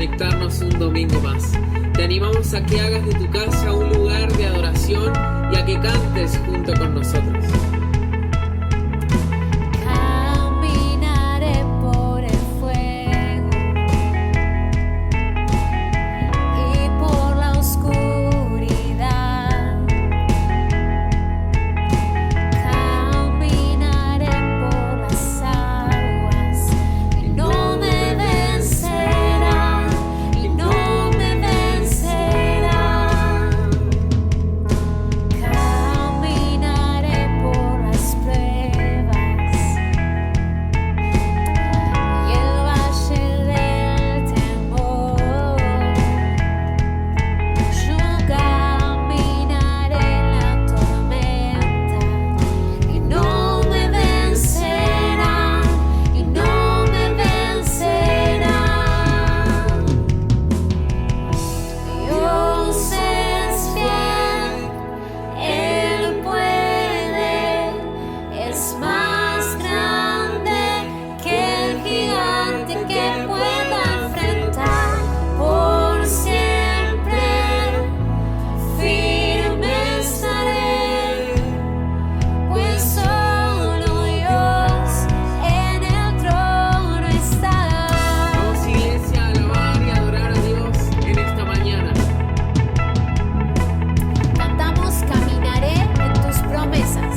conectarnos un domingo más. Te animamos a que hagas de tu casa un lugar de adoración y a que cantes junto con nosotros. Caminaré por el fuego y por la oscuridad. Caminaré por las aguas y no me vencerán, y no me vencerán. Caminaré por las pruebas y el valle del temor. Yo caminaré en la tormenta y no me vencerán, y no me vencerán. Dios es fiel, Él puede, es más grande que el gigante que pueda enfrentar. Por siempre firme estaré, pues solo Dios en el trono está. Vamos, iglesia, a alabar y adorar a Dios en esta mañana. Cantamos Caminaré en tus promesas.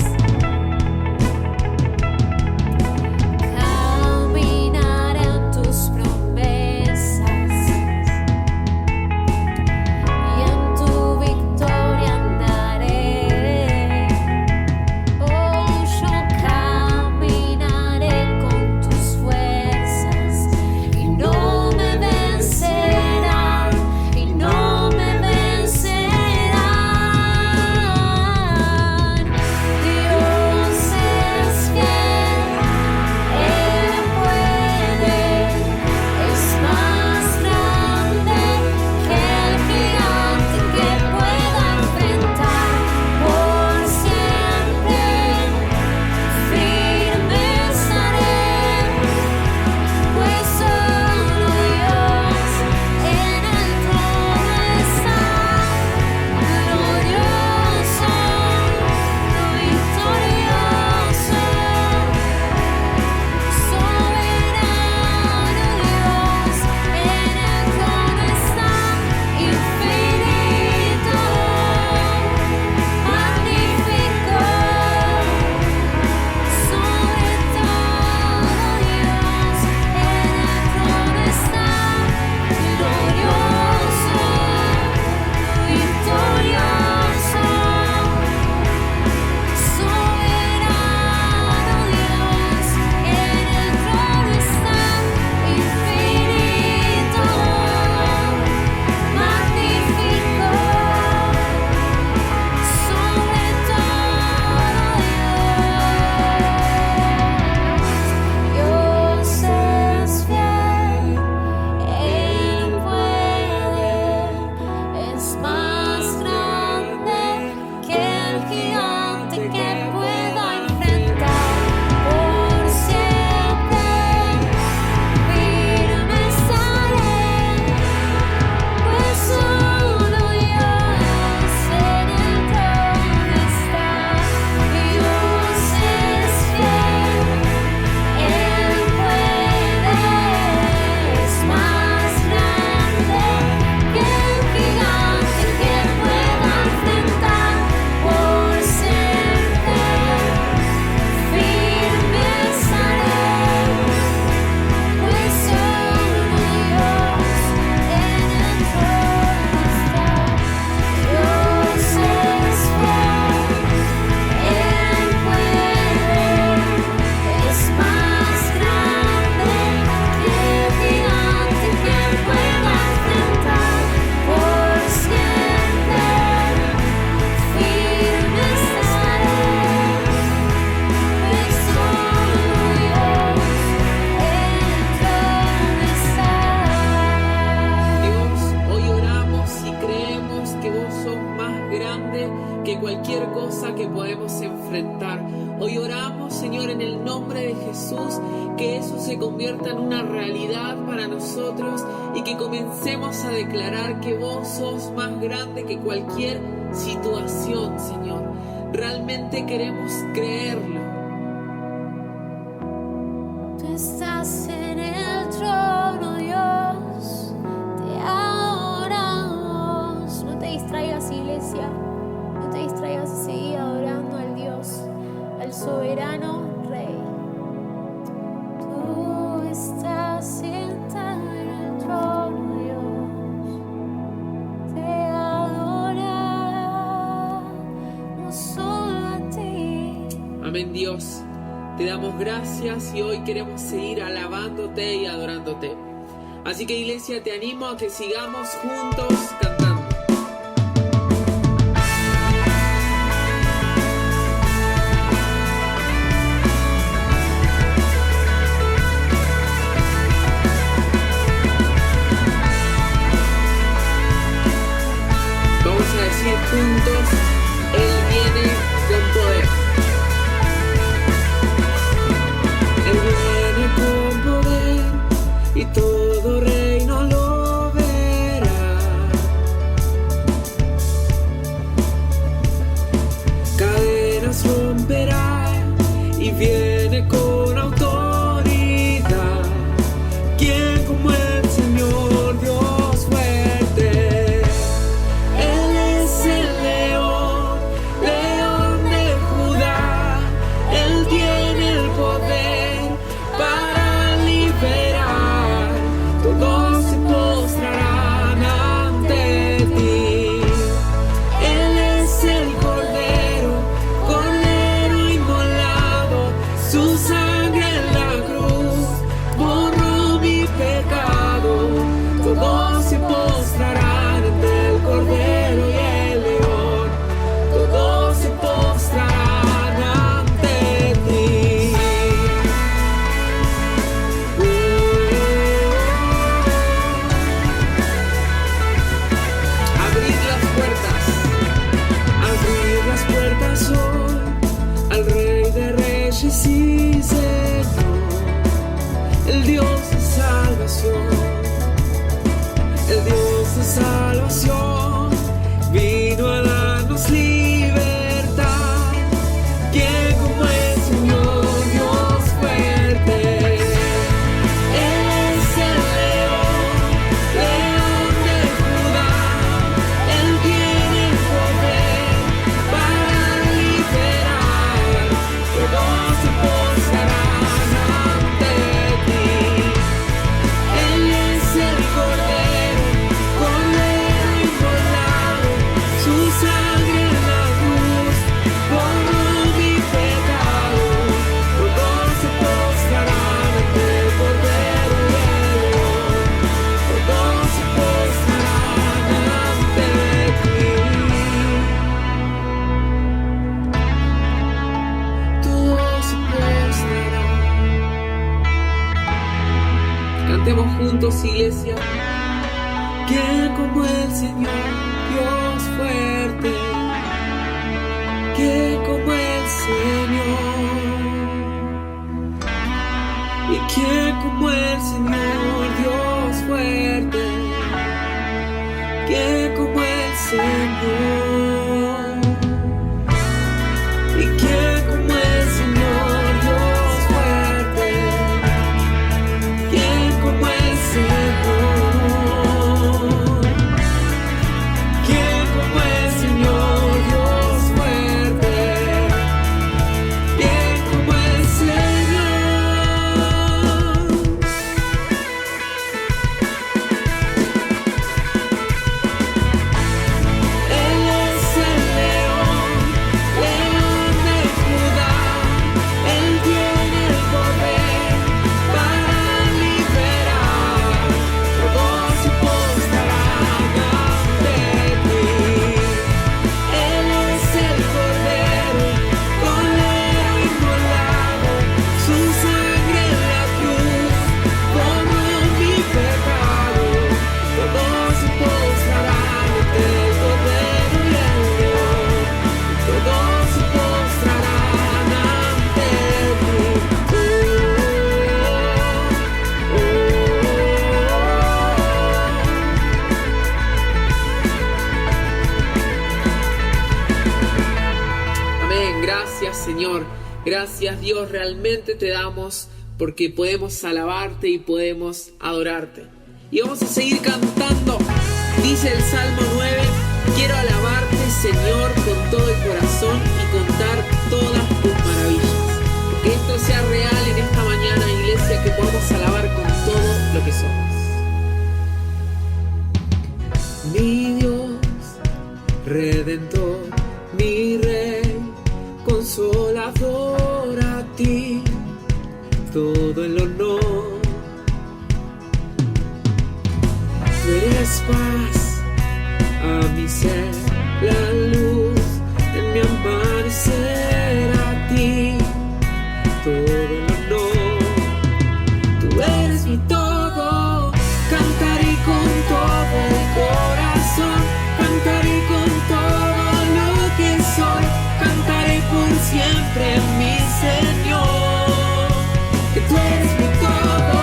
Caminaré en tus promesas y en tu victoria andaré. Oh, yo caminaré con tus fuerzas y no me vencerán, y no me vencerán. Dios es fiel, Él puede, es más grande que el gigante que pueda enfrentar. Por siempre firme estaré, pues solo Dios en el trono está. Glorioso, victorioso, soberano Dios en el trono está. Infinito, magnífico, sobre todo Dios en el trono está. Glorioso, victorioso, soberano Dios en el trono está. Infinito, magnífico, sobre todo Dios. Dios es fiel, Él puede, es más grande que el gigante que pueda enfrentar. Por siempre firme estaré, pues solo Dios en el trono está. Dios es fiel, Él puede, es más grande que el gigante que pueda enfrentar. Por siempre firme estaré, pues solo Dios en el trono está. Dios es fiel, Él puede, es más grande que el gigante que pueda enfrentar. Por siempre firme estaré, pues solo Dios en el trono está. Dios, hoy oramos y creemos que vos sos más grande que cualquier cosa que podemos enfrentar. Hoy oramos, Señor, en el nombre de Jesús, que eso se convierta en una realidad para nosotros y que comencemos a declarar que vos sos más grande que cualquier situación, Señor. Realmente queremos creerlo. Tú estás en el trono, Dios, te adoramos. No te distraigas, iglesia, no te distraigas y seguí adorando al Dios, al soberano Rey. Tú estás sentado en el trono, Dios, te adoramos solo a ti. Amén, Dios. Te damos gracias y hoy queremos seguir alabándote y adorándote. Así que, iglesia, te animo a que sigamos juntos cantando. Vamos a decir juntos: Él viene con poder. Él viene con poder y todo reino lo verá. Cadenas romperá y viene con autoridad. ¿Quién como el Señor, Dios fuerte? Él es el león, león de Judá. Él tiene el poder para liberar. Todos se postrarán ante ti. Él es el Cordero, Cordero inmolado. Su sangre en la cruz borró mi pecado. Todos se postrarán ante el Cordero y el León. Todos se postrarán ante ti. Abrid las puertas hoy al Rey de Reyes y Señor, el Dios de salvación, el Dios de salvación, vino a darnos libertad. ¿Quién como el Señor, Dios fuerte? Él es el león, león de Judá. Él tiene el poder para liberar. Todos se postrarán ante ti. Él es el Cordero, Cordero inmolado. Su sangre en la cruz borró mi pecado. Todos se postrarán ante el Cordero y el León. Todos se postrarán ante ti. Todos se postrarán. Cantemos juntos, iglesia. ¿Quién como el Señor, Dios fuerte? ¿Quién como el Señor? ¿Y quién como el Señor, Dios fuerte? ¿Quién como el Señor? ¿Y quién como el Señor, Dios fuerte? ¿Quién como el Señor? ¿Quién como el Señor, Dios fuerte? ¿Quién como el Señor? Señor. Gracias, Dios, realmente te damos porque podemos alabarte y podemos adorarte. Y vamos a seguir cantando. Dice el Salmo 9: quiero alabarte, Señor, con todo el corazón y contar todas tus maravillas. Que esto sea real en esta mañana, iglesia, que podamos alabar con todo lo que somos. Mi Dios, Redentor, mi Rey, Consolador, a ti todo el honor. Tú eres paz a mi ser, la luz en mi amanecer, a ti todo el honor. Tú eres mi todo, cantaré con todo el corazón, cantaré con todo lo que soy, cantaré por siempre mi Señor. Que tú eres mi todo,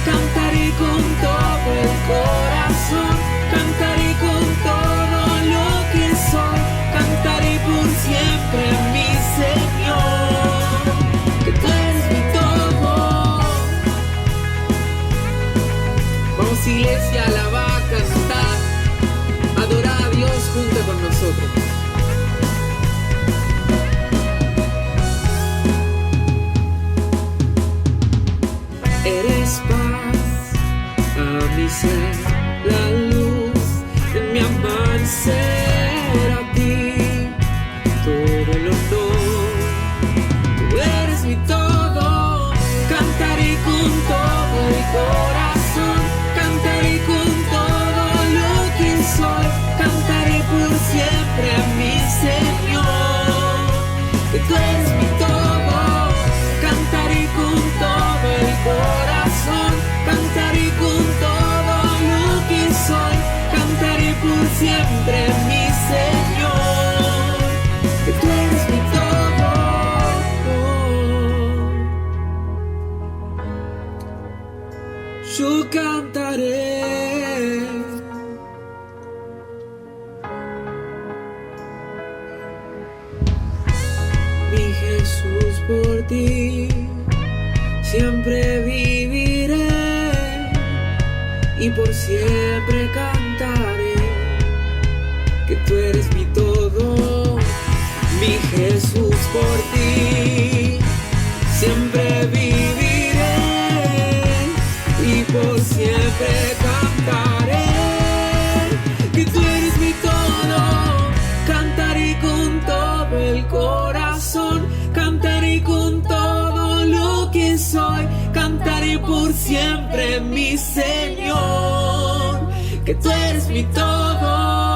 cantaré con todo el corazón, cantaré con todo lo que soy, cantaré por siempre mi Señor. Que tú eres mi todo. Vamos, iglesia, a alabar, cantar, adorar a Dios junto con nosotros. Eres paz a mi ser, la luz en mi amanecer, a ti todo el honor. Tú eres mi todo, cantaré con todo el corazón, cantaré con todo lo que soy, cantaré por siempre a mi Señor. Que tú eres mi todo, cantaré con todo el corazón, cantaré con todo lo que soy, cantaré por siempre mi Señor. Que tú eres mi todo. Yo cantaré. Mi Jesús, por ti siempre viviré y por siempre cantaré que tú eres mi todo. Mi Jesús, por ti siempre viviré y por siempre cantaré que tú eres mi todo. Cantaré con todo el corazón, cantaré con todo lo que soy, cantaré por siempre mi Señor. Que tú eres mi todo.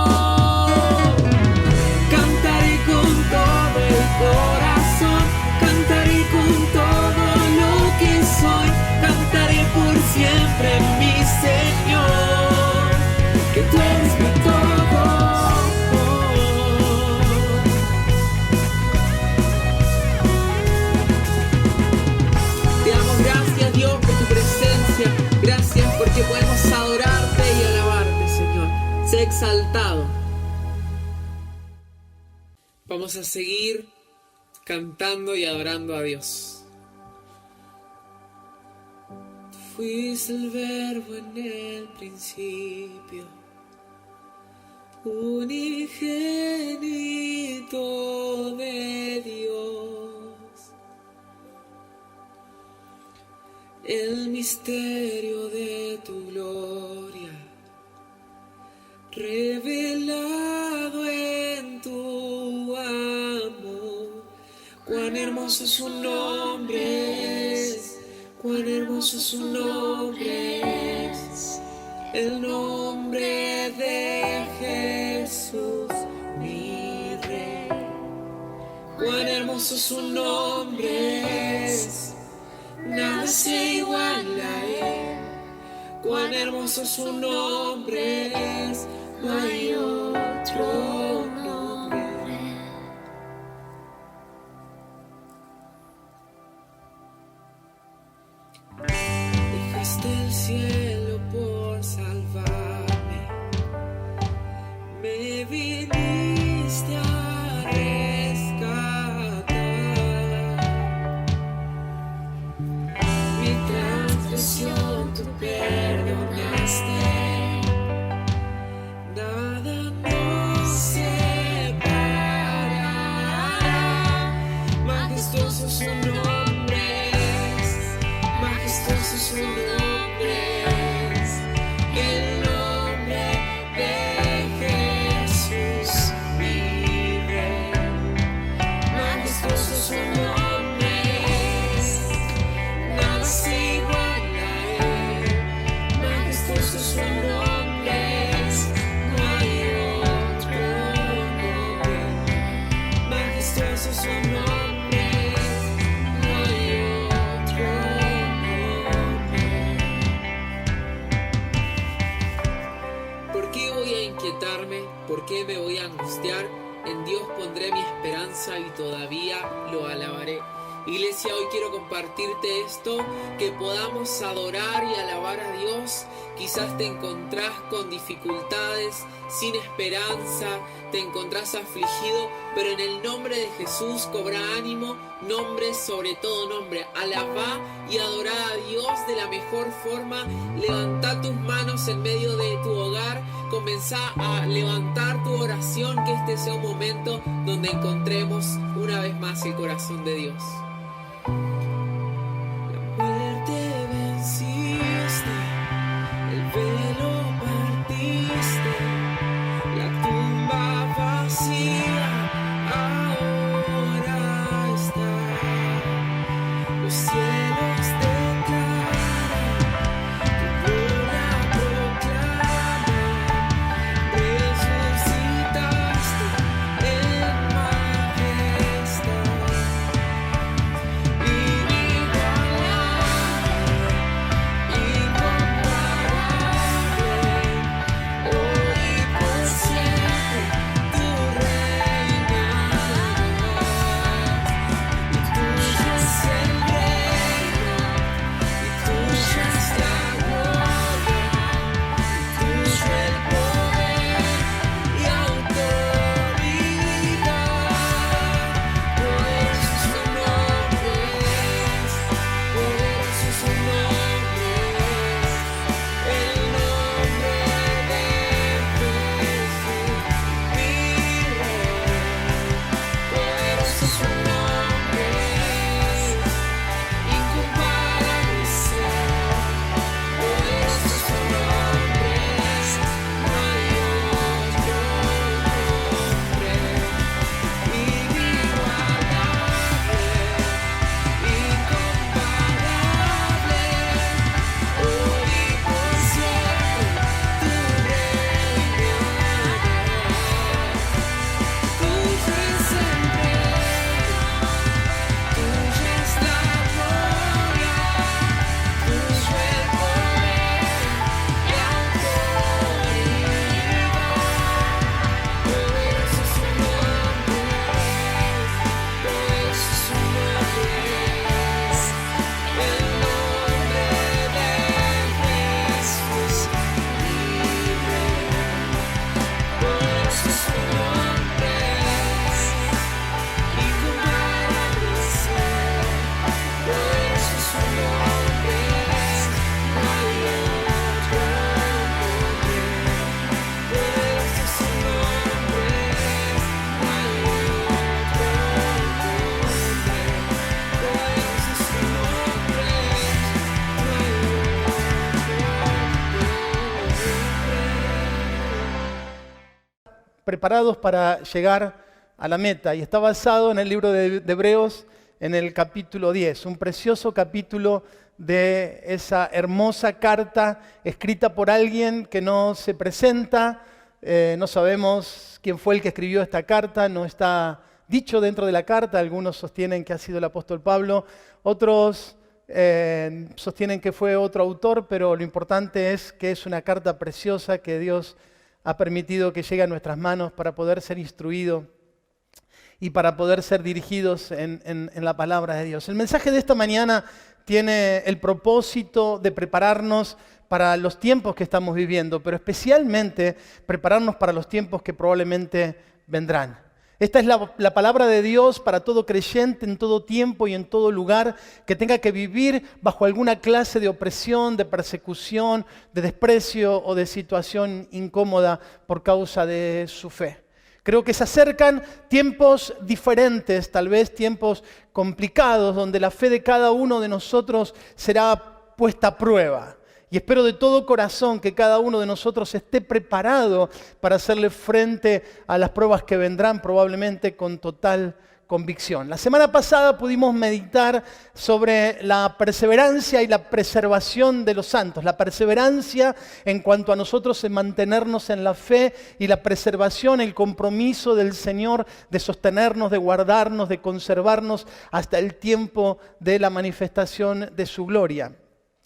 Cantaré con todo el corazón, cantaré con todo lo que soy, cantaré por siempre mi Señor. Que tú eres mi todo. Te damos gracias, Dios, por tu presencia. Gracias porque podemos adorarte y alabarte, Señor. Sé exaltado. Vamos a seguir cantando y adorando a Dios. Fuiste el verbo en el principio, unigénito de Dios, el misterio de tu gloria, revelado en tu amor. Cuán hermoso su nombre es, cuán hermoso su nombre es, el nombre de Jesús, mi Rey. Cuán hermoso su nombre es, nada se iguala a él. Cuán hermoso su nombre es, no hay otro nombre. Dejaste el cielo por salvarme, me viniste a rescatar. inquietarme? ¿Por qué me voy a angustiar? En Dios pondré mi esperanza y todavía lo alabaré. Iglesia, hoy quiero compartirte esto, que podamos adorar y alabar a Dios. Quizás te encontrás con dificultades, sin esperanza, te encontrás afligido, pero en el nombre de Jesús cobra ánimo, nombre sobre todo nombre. Alabá y adorá a Dios de la mejor forma. Levantá tus manos en medio de tu hogar, comenzá a levantar tu oración, que este sea un momento donde encontremos una vez más el corazón de Dios. Preparados para llegar a la meta, y está basado en el libro de Hebreos, en el capítulo 10, un precioso capítulo de esa hermosa carta escrita por alguien que no se presenta. No sabemos quién fue el que escribió esta carta, no está dicho dentro de la carta. Algunos sostienen que ha sido el apóstol Pablo, otros sostienen que fue otro autor, pero lo importante es que es una carta preciosa que Dios ha permitido que llegue a nuestras manos para poder ser instruido y para poder ser dirigidos en la palabra de Dios. El mensaje de esta mañana tiene el propósito de prepararnos para los tiempos que estamos viviendo, pero especialmente prepararnos para los tiempos que probablemente vendrán. Esta es la palabra de Dios para todo creyente en todo tiempo y en todo lugar que tenga que vivir bajo alguna clase de opresión, de persecución, de desprecio o de situación incómoda por causa de su fe. Creo que se acercan tiempos diferentes, tal vez tiempos complicados, donde la fe de cada uno de nosotros será puesta a prueba. Y espero de todo corazón que cada uno de nosotros esté preparado para hacerle frente a las pruebas que vendrán, probablemente con total convicción. La semana pasada pudimos meditar sobre la perseverancia y la preservación de los santos. La perseverancia en cuanto a nosotros en mantenernos en la fe, y la preservación, el compromiso del Señor de sostenernos, de guardarnos, de conservarnos hasta el tiempo de la manifestación de su gloria.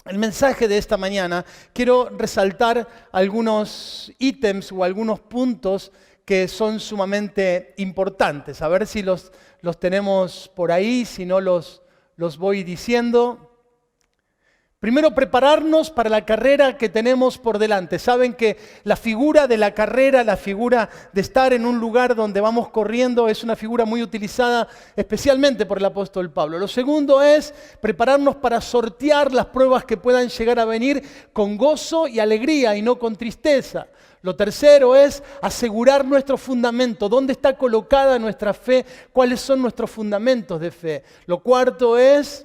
el mensaje de esta mañana, quiero resaltar algunos ítems o algunos puntos que son sumamente importantes. A ver si los tenemos por ahí, si no los voy diciendo. Primero, prepararnos para la carrera que tenemos por delante. Saben que la figura de la carrera, la figura de estar en un lugar donde vamos corriendo, es una figura muy utilizada especialmente por el apóstol Pablo. Lo segundo es prepararnos para sortear las pruebas que puedan llegar a venir con gozo y alegría y no con tristeza. Lo tercero es asegurar nuestro fundamento. ¿Dónde está colocada nuestra fe? ¿Cuáles son nuestros fundamentos de fe? Lo cuarto es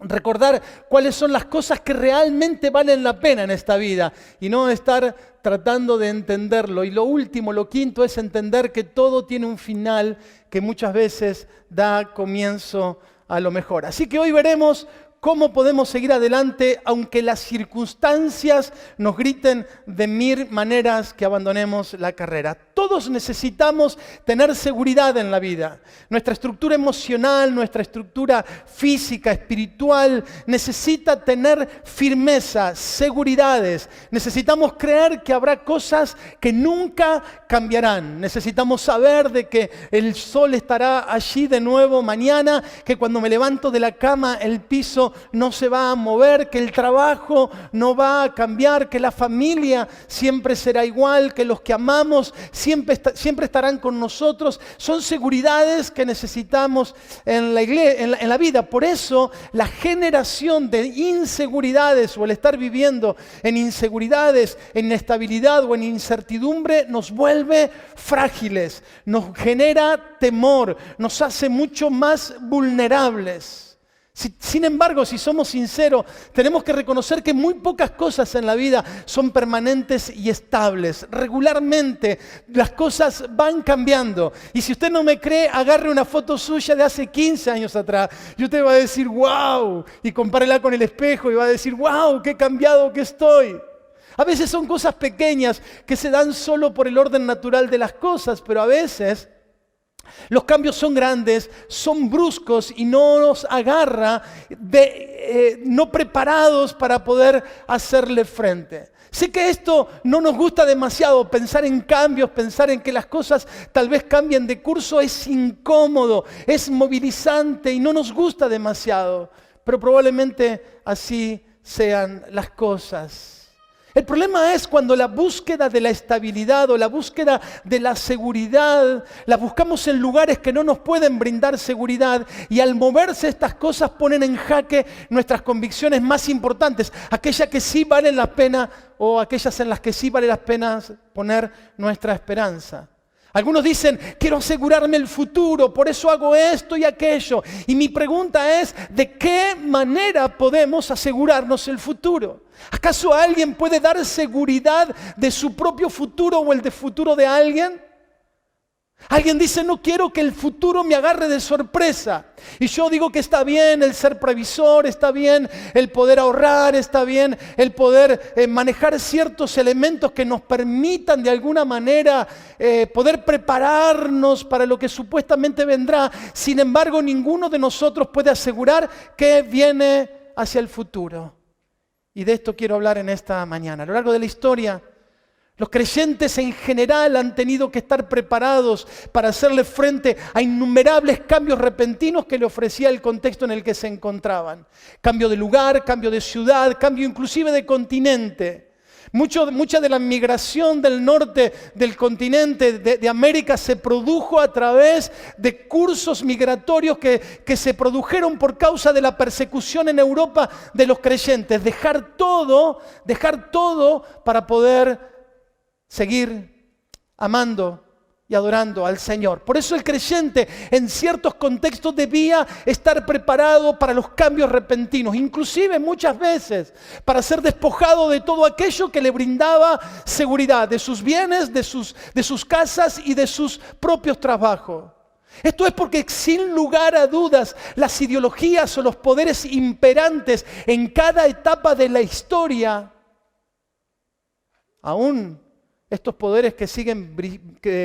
recordar cuáles son las cosas que realmente valen la pena en esta vida y no estar tratando de entenderlo. Y lo último, lo quinto, es entender que todo tiene un final que muchas veces da comienzo a lo mejor. Así que hoy veremos cómo podemos seguir adelante aunque las circunstancias nos griten de mil maneras que abandonemos la carrera. Todos necesitamos tener seguridad en la vida. Nuestra estructura emocional, nuestra estructura física, espiritual, necesita tener firmeza, seguridades. Necesitamos creer que habrá cosas que nunca cambiarán. Necesitamos saber de que el sol estará allí de nuevo mañana, que cuando me levanto de la cama el piso no se va a mover, que el trabajo no va a cambiar, que la familia siempre será igual, que los que amamos siempre estarán con nosotros. Son seguridades que necesitamos en la vida. Por eso la generación de inseguridades o el estar viviendo en inseguridades, en inestabilidad o en incertidumbre nos vuelve frágiles, nos genera temor, nos hace mucho más vulnerables. Sin embargo, si somos sinceros, tenemos que reconocer que muy pocas cosas en la vida son permanentes y estables. Regularmente las cosas van cambiando. Y si usted no me cree, agarre una foto suya de hace 15 años atrás y usted va a decir, wow, y compárela con el espejo y va a decir, wow, qué cambiado que estoy. A veces son cosas pequeñas que se dan solo por el orden natural de las cosas, pero a veces los cambios son grandes, son bruscos y no nos agarra no preparados para poder hacerle frente. Sé que esto no nos gusta demasiado, pensar en cambios, pensar en que las cosas tal vez cambien de curso es incómodo, es movilizante y no nos gusta demasiado, pero probablemente así sean las cosas. El problema es cuando la búsqueda de la estabilidad o la búsqueda de la seguridad la buscamos en lugares que no nos pueden brindar seguridad y al moverse estas cosas ponen en jaque nuestras convicciones más importantes, aquellas que sí valen la pena o aquellas en las que sí vale la pena poner nuestra esperanza. Algunos dicen, quiero asegurarme el futuro, por eso hago esto y aquello. Y mi pregunta es, ¿de qué manera podemos asegurarnos el futuro? ¿Acaso alguien puede dar seguridad de su propio futuro o el de futuro de alguien? Alguien dice, no quiero que el futuro me agarre de sorpresa. Y yo digo que está bien el ser previsor, está bien el poder ahorrar, está bien el poder manejar ciertos elementos que nos permitan de alguna manera poder prepararnos para lo que supuestamente vendrá. Sin embargo, ninguno de nosotros puede asegurar que viene hacia el futuro. Y de esto quiero hablar en esta mañana. A lo largo de la historia, los creyentes en general han tenido que estar preparados para hacerle frente a innumerables cambios repentinos que le ofrecía el contexto en el que se encontraban. Cambio de lugar, cambio de ciudad, cambio inclusive de continente. Mucha de la migración del norte del continente de América se produjo a través de cursos migratorios que se produjeron por causa de la persecución en Europa de los creyentes. Dejar todo para poder seguir amando y adorando al Señor. Por eso el creyente en ciertos contextos debía estar preparado para los cambios repentinos, inclusive muchas veces para ser despojado de todo aquello que le brindaba seguridad, de sus bienes, de sus casas y de sus propios trabajos. Esto es porque sin lugar a dudas las ideologías o los poderes imperantes en cada etapa de la historia aún estos poderes que siguen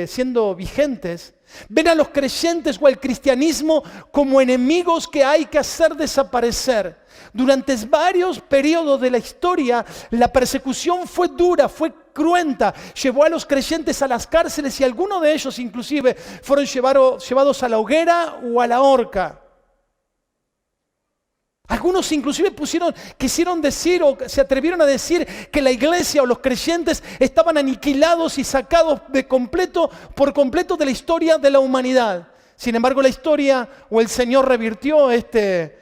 siendo vigentes, ven a los creyentes o al cristianismo como enemigos que hay que hacer desaparecer. Durante varios periodos de la historia, la persecución fue dura, fue cruenta, llevó a los creyentes a las cárceles y algunos de ellos inclusive fueron llevados a la hoguera o a la horca. Algunos inclusive quisieron decir o se atrevieron a decir que la iglesia o los creyentes estaban aniquilados y sacados por completo de la historia de la humanidad. Sin embargo, la historia o el Señor revirtió este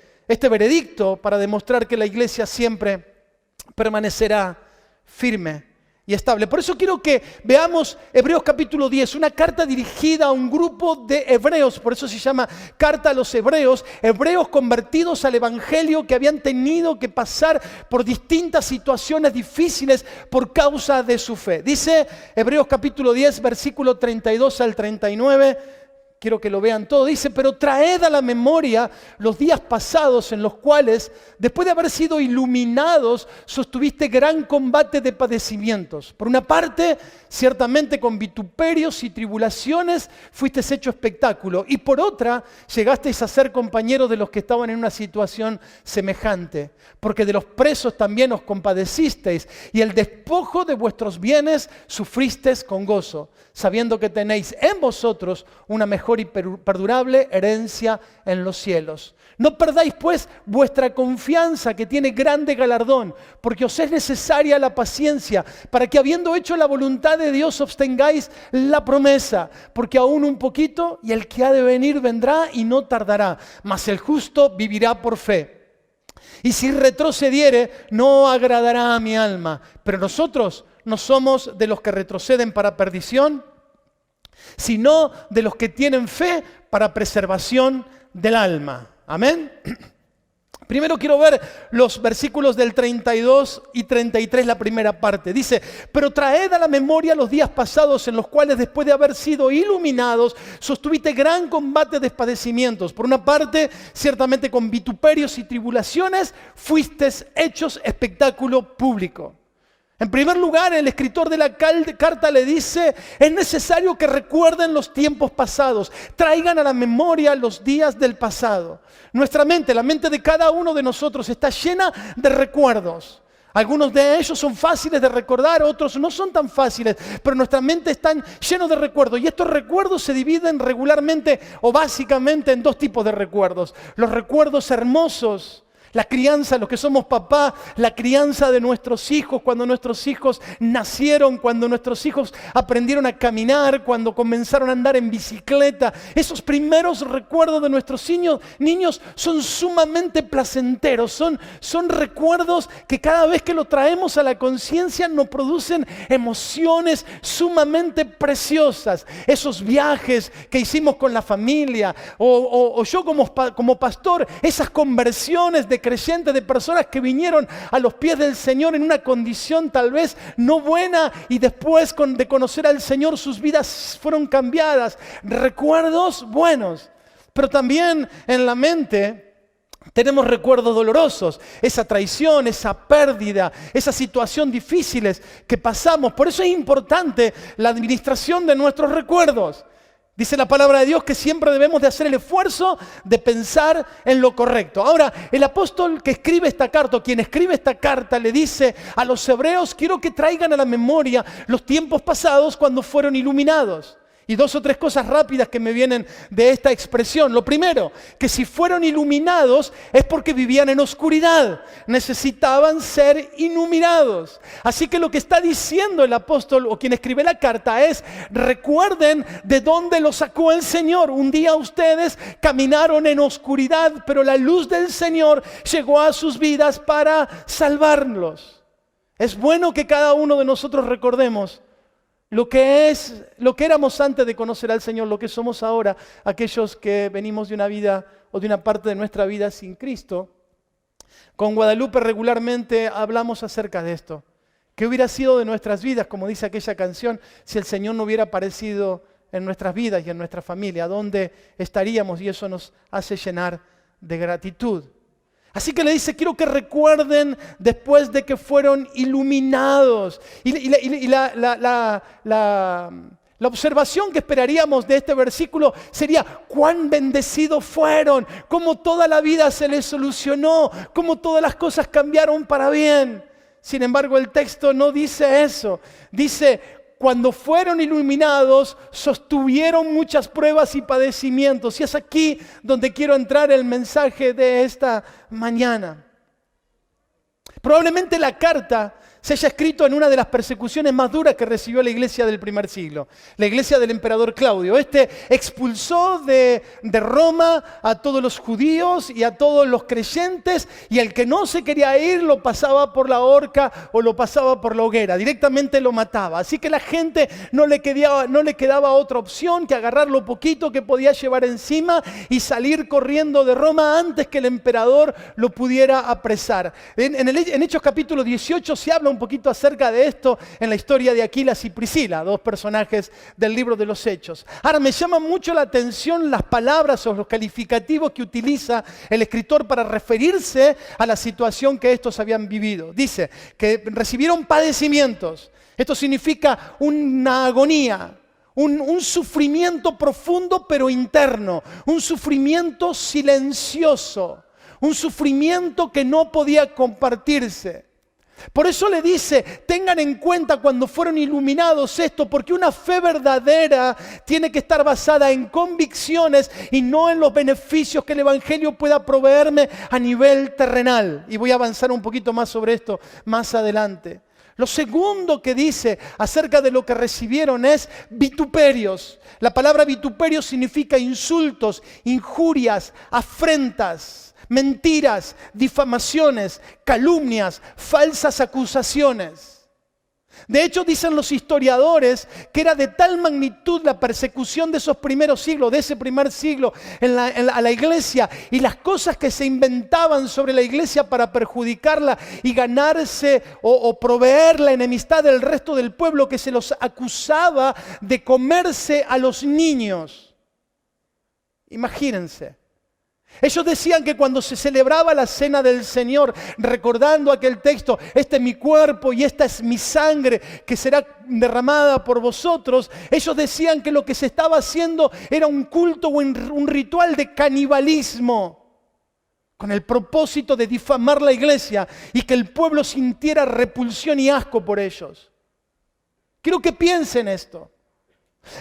veredicto para demostrar que la iglesia siempre permanecerá firme y estable. Por eso quiero que veamos Hebreos capítulo 10, una carta dirigida a un grupo de hebreos, por eso se llama Carta a los Hebreos, hebreos convertidos al Evangelio que habían tenido que pasar por distintas situaciones difíciles por causa de su fe. Dice Hebreos capítulo 10, versículo 32 al 39, quiero que lo vean todo. Dice, pero traed a la memoria los días pasados en los cuales, después de haber sido iluminados, sostuviste gran combate de padecimientos. Por una parte, ciertamente con vituperios y tribulaciones fuiste hecho espectáculo. Y por otra, llegasteis a ser compañeros de los que estaban en una situación semejante. Porque de los presos también os compadecisteis y el despojo de vuestros bienes sufristeis con gozo, sabiendo que tenéis en vosotros una mejor y perdurable herencia en los cielos. No perdáis pues vuestra confianza, que tiene grande galardón, porque os es necesaria la paciencia, para que habiendo hecho la voluntad de Dios obtengáis la promesa, porque aún un poquito y el que ha de venir vendrá y no tardará, mas el justo vivirá por fe. Y si retrocediere, no agradará a mi alma. Pero nosotros no somos de los que retroceden para perdición, sino de los que tienen fe para preservación del alma. Amén. Primero quiero ver los versículos del 32 y 33, la primera parte. Dice, pero traed a la memoria los días pasados en los cuales después de haber sido iluminados, sostuviste gran combate de padecimientos. Por una parte, ciertamente con vituperios y tribulaciones, fuiste hechos espectáculo público. En primer lugar, el escritor de la carta le dice, es necesario que recuerden los tiempos pasados, traigan a la memoria los días del pasado. Nuestra mente, la mente de cada uno de nosotros está llena de recuerdos. Algunos de ellos son fáciles de recordar, otros no son tan fáciles, pero nuestra mente está llena de recuerdos. Y estos recuerdos se dividen regularmente o básicamente en dos tipos de recuerdos. Los recuerdos hermosos, la crianza, los que somos papá, la crianza de nuestros hijos, cuando nuestros hijos nacieron, cuando nuestros hijos aprendieron a caminar, cuando comenzaron a andar en bicicleta. Esos primeros recuerdos de nuestros niños son sumamente placenteros, son recuerdos que cada vez que lo traemos a la conciencia nos producen emociones sumamente preciosas. Esos viajes que hicimos con la familia, o yo como pastor, esas conversiones de creyentes, de personas que vinieron a los pies del Señor en una condición tal vez no buena y después de conocer al Señor sus vidas fueron cambiadas. Recuerdos buenos, pero también en la mente tenemos recuerdos dolorosos, esa traición, esa pérdida, esa situación difíciles que pasamos. Por eso es importante la administración de nuestros recuerdos. Dice la palabra de Dios que siempre debemos de hacer el esfuerzo de pensar en lo correcto. Ahora, el apóstol que escribe esta carta, o quien escribe esta carta, le dice a los hebreos, quiero que traigan a la memoria los tiempos pasados cuando fueron iluminados. Y dos o tres cosas rápidas que me vienen de esta expresión. Lo primero, que si fueron iluminados es porque vivían en oscuridad. Necesitaban ser iluminados. Así que lo que está diciendo el apóstol o quien escribe la carta es, recuerden de dónde los sacó el Señor. Un día ustedes caminaron en oscuridad, pero la luz del Señor llegó a sus vidas para salvarlos. Es bueno que cada uno de nosotros recordemos lo que éramos antes de conocer al Señor, lo que somos ahora, aquellos que venimos de una vida o de una parte de nuestra vida sin Cristo. Con Guadalupe regularmente hablamos acerca de esto. ¿Qué hubiera sido de nuestras vidas, como dice aquella canción, si el Señor no hubiera aparecido en nuestras vidas y en nuestra familia? ¿Dónde estaríamos? Y eso nos hace llenar de gratitud. Así que le dice, quiero que recuerden después de que fueron iluminados. Y la observación que esperaríamos de este versículo sería cuán bendecidos fueron, cómo toda la vida se les solucionó, cómo todas las cosas cambiaron para bien. Sin embargo, el texto no dice eso. Dice, cuando fueron iluminados, sostuvieron muchas pruebas y padecimientos. Y es aquí donde quiero entrar el mensaje de esta mañana. Probablemente la carta se haya escrito en una de las persecuciones más duras que recibió la iglesia del primer siglo, la iglesia del emperador Claudio. Este expulsó de Roma a todos los judíos y a todos los creyentes, y el que no se quería ir lo pasaba por la horca o lo pasaba por la hoguera, directamente lo mataba. Así que la gente no le quedaba otra opción que agarrar lo poquito que podía llevar encima y salir corriendo de Roma antes que el emperador lo pudiera apresar. En Hechos capítulo 18 se habla un poquito acerca de esto en la historia de Aquilas y Priscila, dos personajes del libro de los Hechos. Ahora, me llama mucho la atención las palabras o los calificativos que utiliza el escritor para referirse a la situación que estos habían vivido. Dice que recibieron padecimientos. Esto significa una agonía, un sufrimiento profundo pero interno, un sufrimiento silencioso, un sufrimiento que no podía compartirse. Por eso le dice, tengan en cuenta cuando fueron iluminados esto, porque una fe verdadera tiene que estar basada en convicciones y no en los beneficios que el Evangelio pueda proveerme a nivel terrenal. Y voy a avanzar un poquito más sobre esto más adelante. Lo segundo que dice acerca de lo que recibieron es vituperios. La palabra vituperio significa insultos, injurias, afrentas, mentiras, difamaciones, calumnias, falsas acusaciones. De hecho, dicen los historiadores que era de tal magnitud la persecución de esos primeros siglos, de ese primer siglo a la iglesia, y las cosas que se inventaban sobre la iglesia para perjudicarla y ganarse o proveer la enemistad del resto del pueblo, que se los acusaba de comerse a los niños. Imagínense. Ellos decían que cuando se celebraba la cena del Señor, recordando aquel texto, este es mi cuerpo y esta es mi sangre que será derramada por vosotros, ellos decían que lo que se estaba haciendo era un culto o un ritual de canibalismo, con el propósito de difamar la iglesia y que el pueblo sintiera repulsión y asco por ellos. Quiero que piensen esto.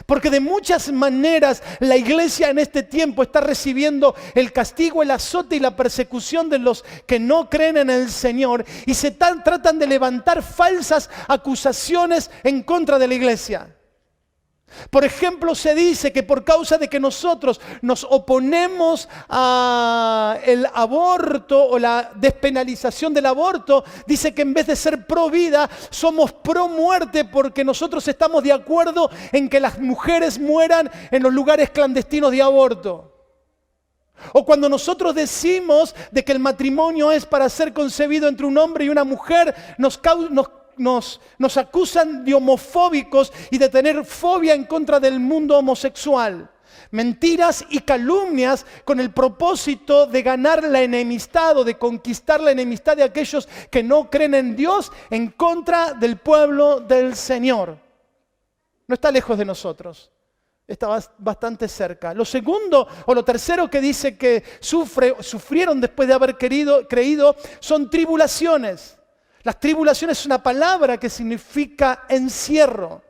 Porque de muchas maneras la iglesia en este tiempo está recibiendo el castigo, el azote y la persecución de los que no creen en el Señor y tratan de levantar falsas acusaciones en contra de la iglesia. Por ejemplo, se dice que por causa de que nosotros nos oponemos al aborto o la despenalización del aborto, dice que en vez de ser pro vida, somos pro muerte porque nosotros estamos de acuerdo en que las mujeres mueran en los lugares clandestinos de aborto. O cuando nosotros decimos de que el matrimonio es para ser concebido entre un hombre y una mujer, nos acusan de homofóbicos y de tener fobia en contra del mundo homosexual. Mentiras y calumnias con el propósito de ganar la enemistad o de conquistar la enemistad de aquellos que no creen en Dios en contra del pueblo del Señor. No está lejos de nosotros, está bastante cerca. Lo segundo o lo tercero que dice que sufrieron después de haber creído son tribulaciones. Las tribulaciones es una palabra que significa encierro.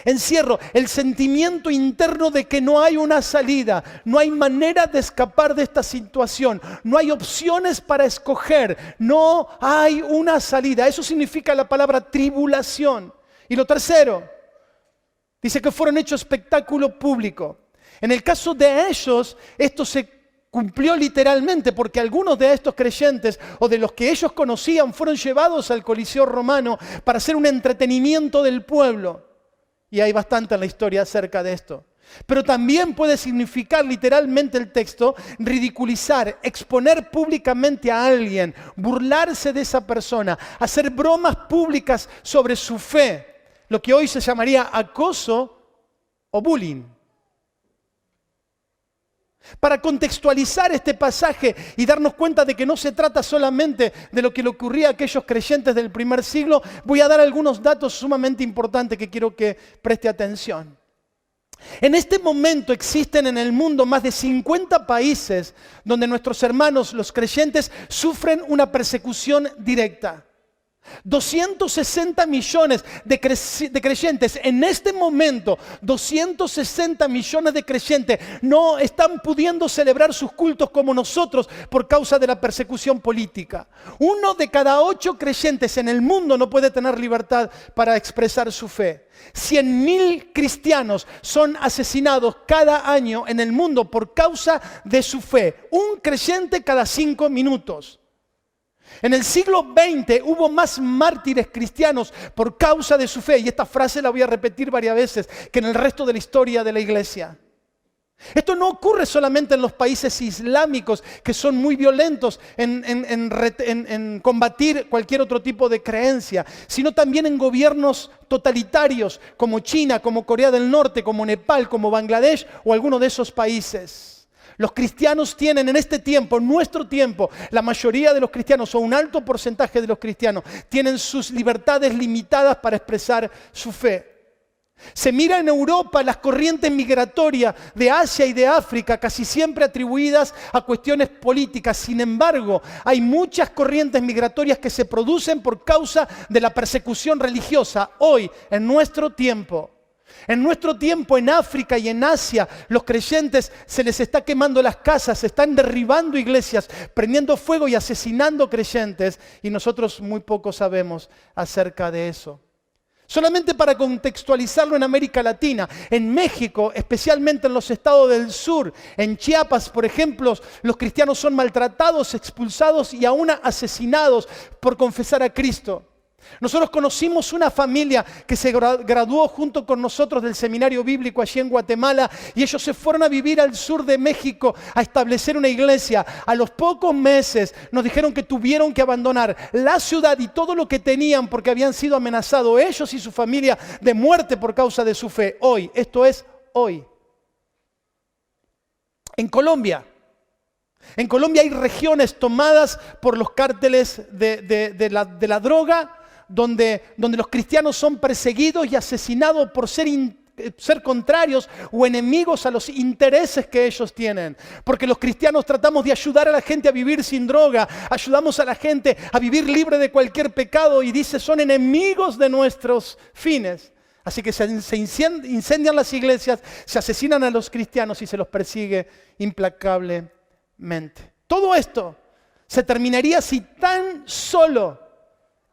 Encierro, el sentimiento interno de que no hay una salida, no hay manera de escapar de esta situación, no hay opciones para escoger, no hay una salida. Eso significa la palabra tribulación. Y lo tercero, dice que fueron hechos espectáculo público. En el caso de ellos, esto se cumplió literalmente porque algunos de estos creyentes o de los que ellos conocían fueron llevados al Coliseo romano para hacer un entretenimiento del pueblo. Y hay bastante en la historia acerca de esto. Pero también puede significar literalmente el texto ridiculizar, exponer públicamente a alguien, burlarse de esa persona, hacer bromas públicas sobre su fe, lo que hoy se llamaría acoso o bullying. Para contextualizar este pasaje y darnos cuenta de que no se trata solamente de lo que le ocurría a aquellos creyentes del primer siglo, voy a dar algunos datos sumamente importantes que quiero que preste atención. En este momento existen en el mundo más de 50 países donde nuestros hermanos, los creyentes, sufren una persecución directa. 260 millones de creyentes, en este momento 260 millones de creyentes no están pudiendo celebrar sus cultos como nosotros por causa de la persecución política. 1 de cada 8 creyentes en el mundo no puede tener libertad para expresar su fe. 100.000 cristianos son asesinados cada año en el mundo por causa de su fe. Un creyente cada 5 minutos. En el siglo XX hubo más mártires cristianos por causa de su fe, y esta frase la voy a repetir varias veces, que en el resto de la historia de la iglesia. Esto no ocurre solamente en los países islámicos, que son muy violentos en combatir cualquier otro tipo de creencia, sino también en gobiernos totalitarios como China, como Corea del Norte, como Nepal, como Bangladesh o alguno de esos países. Los cristianos tienen en este tiempo, nuestro tiempo, la mayoría de los cristianos o un alto porcentaje de los cristianos tienen sus libertades limitadas para expresar su fe. Se mira en Europa las corrientes migratorias de Asia y de África, casi siempre atribuidas a cuestiones políticas. Sin embargo, hay muchas corrientes migratorias que se producen por causa de la persecución religiosa. Hoy, en nuestro tiempo, en África y en Asia, los creyentes se les está quemando las casas, se están derribando iglesias, prendiendo fuego y asesinando creyentes, y nosotros muy poco sabemos acerca de eso. Solamente para contextualizarlo en América Latina, en México, especialmente en los estados del sur, en Chiapas, por ejemplo, los cristianos son maltratados, expulsados y aún asesinados por confesar a Cristo. Nosotros conocimos una familia que se graduó junto con nosotros del seminario bíblico allí en Guatemala, y ellos se fueron a vivir al sur de México a establecer una iglesia. A los pocos meses nos dijeron que tuvieron que abandonar la ciudad y todo lo que tenían porque habían sido amenazados ellos y su familia de muerte por causa de su fe. Hoy, esto es hoy. En Colombia hay regiones tomadas por los cárteles de la droga, donde los cristianos son perseguidos y asesinados por ser contrarios o enemigos a los intereses que ellos tienen. Porque los cristianos tratamos de ayudar a la gente a vivir sin droga, ayudamos a la gente a vivir libre de cualquier pecado, y dice, son enemigos de nuestros fines. Así que se incendian las iglesias, se asesinan a los cristianos y se los persigue implacablemente. Todo esto se terminaría si tan solo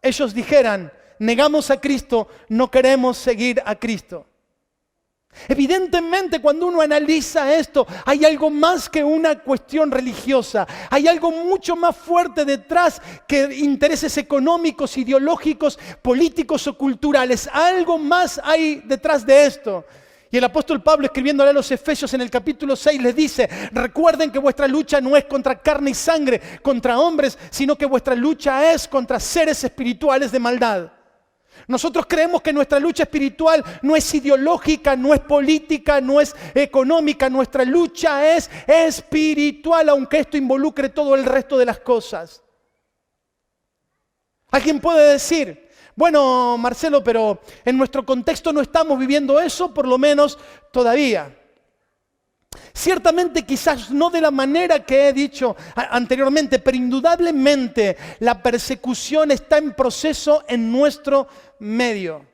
ellos dijeran, negamos a Cristo, no queremos seguir a Cristo. Evidentemente, cuando uno analiza esto, hay algo más que una cuestión religiosa. Hay algo mucho más fuerte detrás que intereses económicos, ideológicos, políticos o culturales. Algo más hay detrás de esto. Y el apóstol Pablo, escribiéndole a los Efesios en el capítulo 6, les dice, recuerden que vuestra lucha no es contra carne y sangre, contra hombres, sino que vuestra lucha es contra seres espirituales de maldad. Nosotros creemos que nuestra lucha espiritual no es ideológica, no es política, no es económica. Nuestra lucha es espiritual, aunque esto involucre todo el resto de las cosas. Alguien puede decir, bueno, Marcelo, pero en nuestro contexto no estamos viviendo eso, por lo menos todavía. Ciertamente quizás no de la manera que he dicho anteriormente, pero indudablemente la persecución está en proceso en nuestro medio.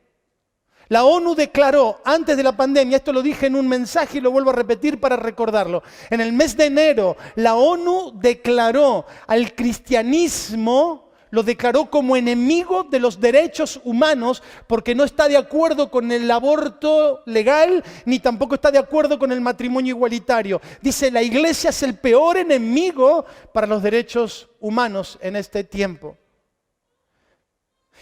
La ONU declaró antes de la pandemia, esto lo dije en un mensaje y lo vuelvo a repetir para recordarlo. En el mes de enero, la ONU declaró al cristianismo, lo declaró como enemigo de los derechos humanos porque no está de acuerdo con el aborto legal ni tampoco está de acuerdo con el matrimonio igualitario. Dice, la iglesia es el peor enemigo para los derechos humanos en este tiempo.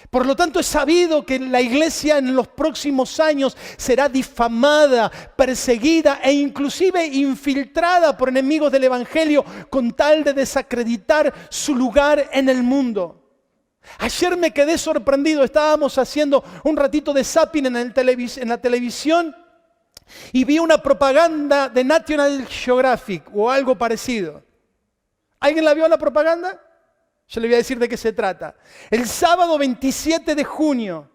Por lo tanto, es sabido que la iglesia en los próximos años será difamada, perseguida e inclusive infiltrada por enemigos del evangelio con tal de desacreditar su lugar en el mundo. Ayer me quedé sorprendido, estábamos haciendo un ratito de zapping en la televisión y vi una propaganda de National Geographic o algo parecido. ¿Alguien la vio la propaganda? Yo le voy a decir de qué se trata. El sábado 27 de junio,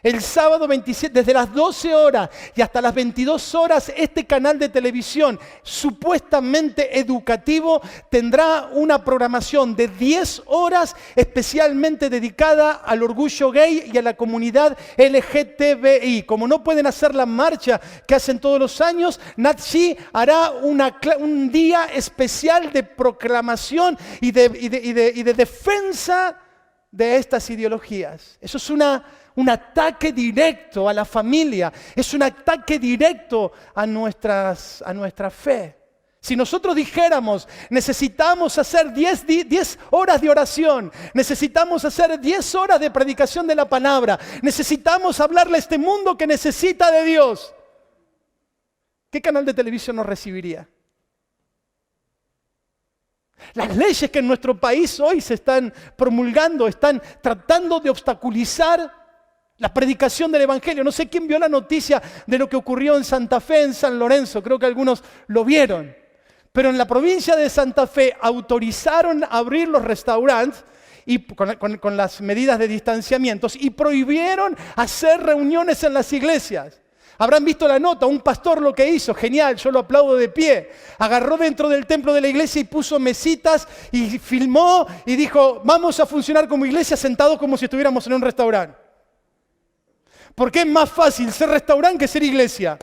el sábado 27, desde las 12 horas y hasta las 22 horas, este canal de televisión supuestamente educativo tendrá una programación de 10 horas especialmente dedicada al orgullo gay y a la comunidad LGTBI. Como no pueden hacer la marcha que hacen todos los años, Nat Gee hará un día especial de proclamación y de defensa de estas ideologías. Eso es un ataque directo a la familia, es un ataque directo a nuestra fe. Si nosotros dijéramos, necesitamos hacer 10 horas de oración, necesitamos hacer 10 horas de predicación de la palabra, necesitamos hablarle a este mundo que necesita de Dios, ¿qué canal de televisión nos recibiría? Las leyes que en nuestro país hoy se están promulgando están tratando de obstaculizar la predicación del Evangelio. No sé quién vio la noticia de lo que ocurrió en Santa Fe, en San Lorenzo. Creo que algunos lo vieron. Pero en la provincia de Santa Fe autorizaron abrir los restaurantes y con las medidas de distanciamiento y prohibieron hacer reuniones en las iglesias. Habrán visto la nota, un pastor lo que hizo, genial, yo lo aplaudo de pie. Agarró dentro del templo de la iglesia y puso mesitas y filmó y dijo, vamos a funcionar como iglesia sentados como si estuviéramos en un restaurante. Porque es más fácil ser restaurante que ser iglesia.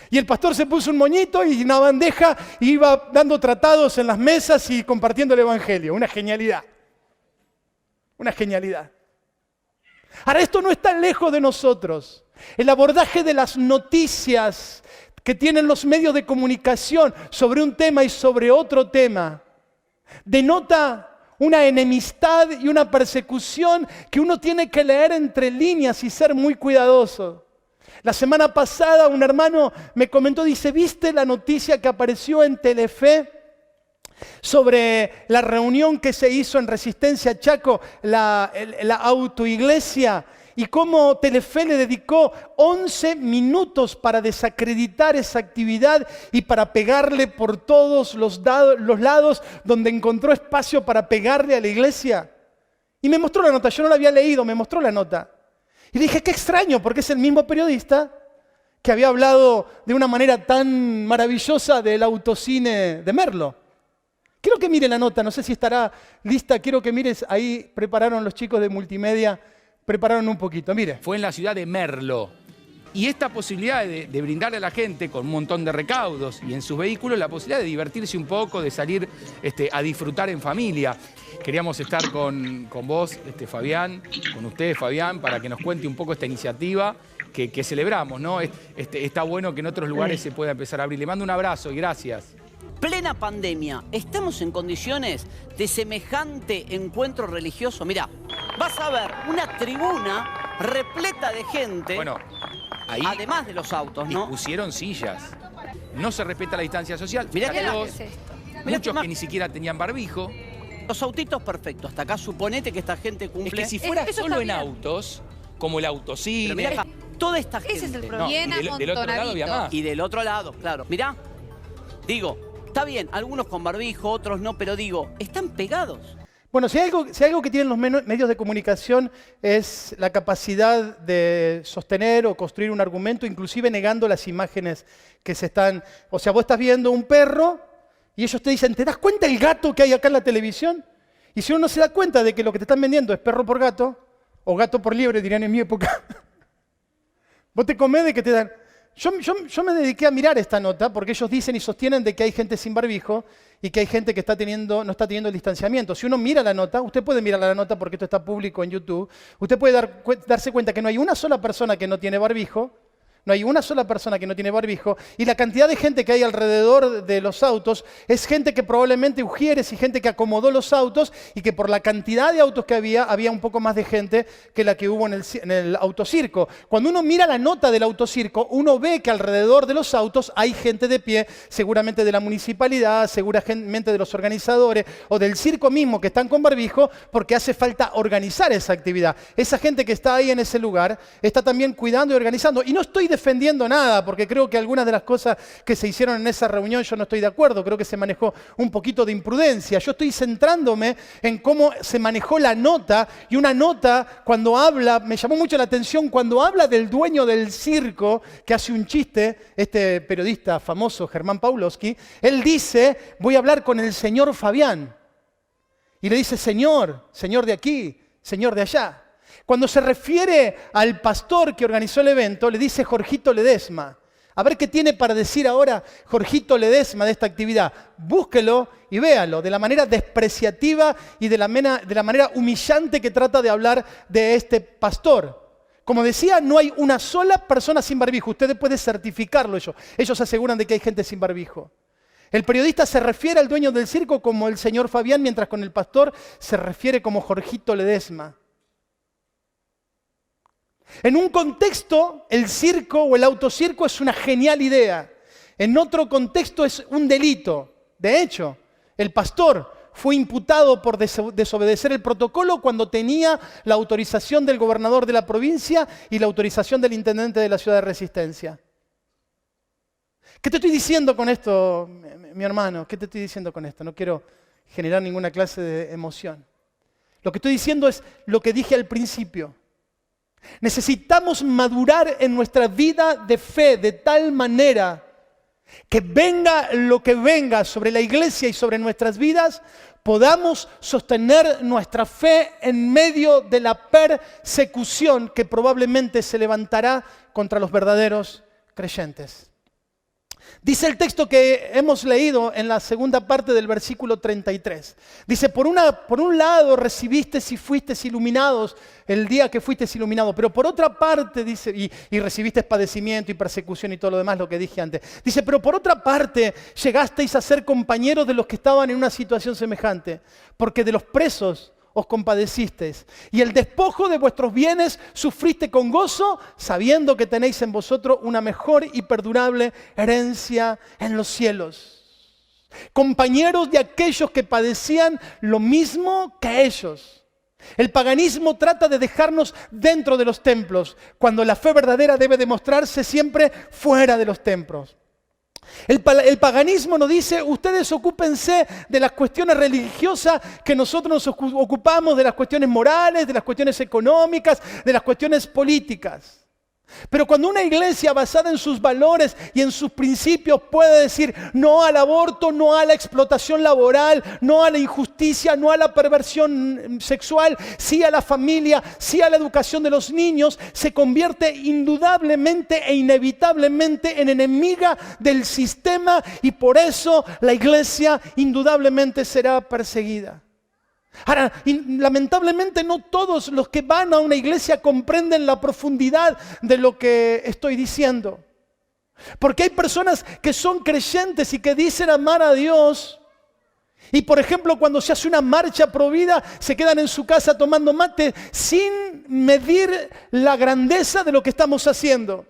Y el pastor se puso un moñito y una bandeja y iba dando tratados en las mesas y compartiendo el evangelio. Una genialidad. Una genialidad. Ahora, esto no está lejos de nosotros. El abordaje de las noticias que tienen los medios de comunicación sobre un tema y sobre otro tema denota una enemistad y una persecución que uno tiene que leer entre líneas y ser muy cuidadoso. La semana pasada un hermano me comentó, dice, ¿viste la noticia que apareció en Telefe sobre la reunión que se hizo en Resistencia Chaco, la autoiglesia? Y cómo Telefe le dedicó 11 minutos para desacreditar esa actividad y para pegarle por todos los lados donde encontró espacio para pegarle a la iglesia. Y me mostró la nota, yo no la había leído, me mostró la nota. Y dije, qué extraño, porque es el mismo periodista que había hablado de una manera tan maravillosa del autocine de Merlo. Quiero que mire la nota, no sé si estará lista, quiero que mires, ahí prepararon los chicos de multimedia. Prepararon un poquito, mire. Fue en la ciudad de Merlo. Y esta posibilidad de brindarle a la gente con un montón de recaudos y en sus vehículos la posibilidad de divertirse un poco, de salir a disfrutar en familia. Queríamos estar con vos, Fabián, con usted, Fabián, para que nos cuente un poco esta iniciativa que celebramos, ¿no? Está bueno que en otros lugares se pueda empezar a abrir. Le mando un abrazo y gracias. Plena pandemia, ¿estamos en condiciones de semejante encuentro religioso? Mirá, vas a ver una tribuna repleta de gente, Bueno, ahí además de los autos, ¿no? pusieron sillas. No se respeta la distancia social. Mirá Fíjate que- vos, Mirá muchos que- que ni siquiera tenían barbijo. Los autitos perfectos, hasta acá suponete que esta gente Es cumple. que si fuera Eso solo está en bien. autos, como el Pero autocine... mirá, toda esta gente. Ese es el No, problema. Bien y del otro lado había más. Y del otro lado, claro. Mirá, digo, está bien, algunos con barbijo, otros no, pero digo, están pegados. Bueno, si hay algo que tienen los medios de comunicación es la capacidad de sostener o construir un argumento, inclusive negando las imágenes que se están... O sea, vos estás viendo un perro y ellos te dicen, ¿te das cuenta el gato que hay acá en la televisión? Y si uno no se da cuenta de que lo que te están vendiendo es perro por gato, o gato por liebre, dirían en mi época, vos te comés de que te dan... Yo me dediqué a mirar esta nota porque ellos dicen y sostienen de que hay gente sin barbijo y que hay gente que no está teniendo el distanciamiento. Si uno mira la nota, usted puede mirar la nota porque esto está público en YouTube, usted puede darse cuenta que no hay una sola persona que no tiene barbijo, no hay una sola persona que no tiene barbijo, y la cantidad de gente que hay alrededor de los autos es gente que probablemente ujieres y gente que acomodó los autos y que por la cantidad de autos que había un poco más de gente que la que hubo en el autocirco. Cuando uno mira la nota del autocirco, uno ve que alrededor de los autos hay gente de pie, seguramente de la municipalidad, seguramente de los organizadores o del circo mismo que están con barbijo, porque hace falta organizar esa actividad. Esa gente que está ahí en ese lugar está también cuidando y organizando. Y no estoy defendiendo nada, porque creo que algunas de las cosas que se hicieron en esa reunión yo no estoy de acuerdo, creo que se manejó un poquito de imprudencia. Yo estoy centrándome en cómo se manejó la nota, y una nota cuando habla, me llamó mucho la atención, cuando habla del dueño del circo, que hace un chiste, este periodista famoso, Germán Pawlowski, él dice, voy a hablar con el señor Fabián. Y le dice, señor de aquí, señor de allá. Cuando se refiere al pastor que organizó el evento, le dice Jorgito Ledesma. A ver qué tiene para decir ahora Jorgito Ledesma de esta actividad. Búsquelo y véalo de la manera despreciativa y de la manera humillante que trata de hablar de este pastor. Como decía, no hay una sola persona sin barbijo. Ustedes pueden certificarlo ellos. Ellos aseguran de que hay gente sin barbijo. El periodista se refiere al dueño del circo como el señor Fabián, mientras con el pastor se refiere como Jorgito Ledesma. En un contexto, el circo o el autocirco es una genial idea. En otro contexto es un delito. De hecho, el pastor fue imputado por desobedecer el protocolo cuando tenía la autorización del gobernador de la provincia y la autorización del intendente de la ciudad de Resistencia. ¿Qué te estoy diciendo con esto, mi hermano? ¿Qué te estoy diciendo con esto? No quiero generar ninguna clase de emoción. Lo que estoy diciendo es lo que dije al principio. Necesitamos madurar en nuestra vida de fe de tal manera que venga lo que venga sobre la iglesia y sobre nuestras vidas, podamos sostener nuestra fe en medio de la persecución que probablemente se levantará contra los verdaderos creyentes. Dice el texto que hemos leído en la segunda parte del versículo 33. Dice, por un lado recibiste y fuiste iluminados el día que fuiste iluminado, pero por otra parte, dice, y recibiste padecimiento y persecución y todo lo demás, lo que dije antes. Dice, pero por otra parte llegasteis a ser compañeros de los que estaban en una situación semejante, porque de los presos os compadecisteis, y el despojo de vuestros bienes sufriste con gozo, sabiendo que tenéis en vosotros una mejor y perdurable herencia en los cielos. Compañeros de aquellos que padecían lo mismo que ellos. El paganismo trata de dejarnos dentro de los templos, cuando la fe verdadera debe demostrarse siempre fuera de los templos. El paganismo nos dice, ustedes ocúpense de las cuestiones religiosas que nosotros nos ocupamos, de las cuestiones morales, de las cuestiones económicas, de las cuestiones políticas. Pero cuando una iglesia basada en sus valores y en sus principios puede decir no al aborto, no a la explotación laboral, no a la injusticia, no a la perversión sexual, sí a la familia, sí a la educación de los niños, se convierte indudablemente e inevitablemente en enemiga del sistema, y por eso la iglesia indudablemente será perseguida. Ahora, lamentablemente no todos los que van a una iglesia comprenden la profundidad de lo que estoy diciendo. Porque hay personas que son creyentes y que dicen amar a Dios, y por ejemplo cuando se hace una marcha pro vida se quedan en su casa tomando mate sin medir la grandeza de lo que estamos haciendo.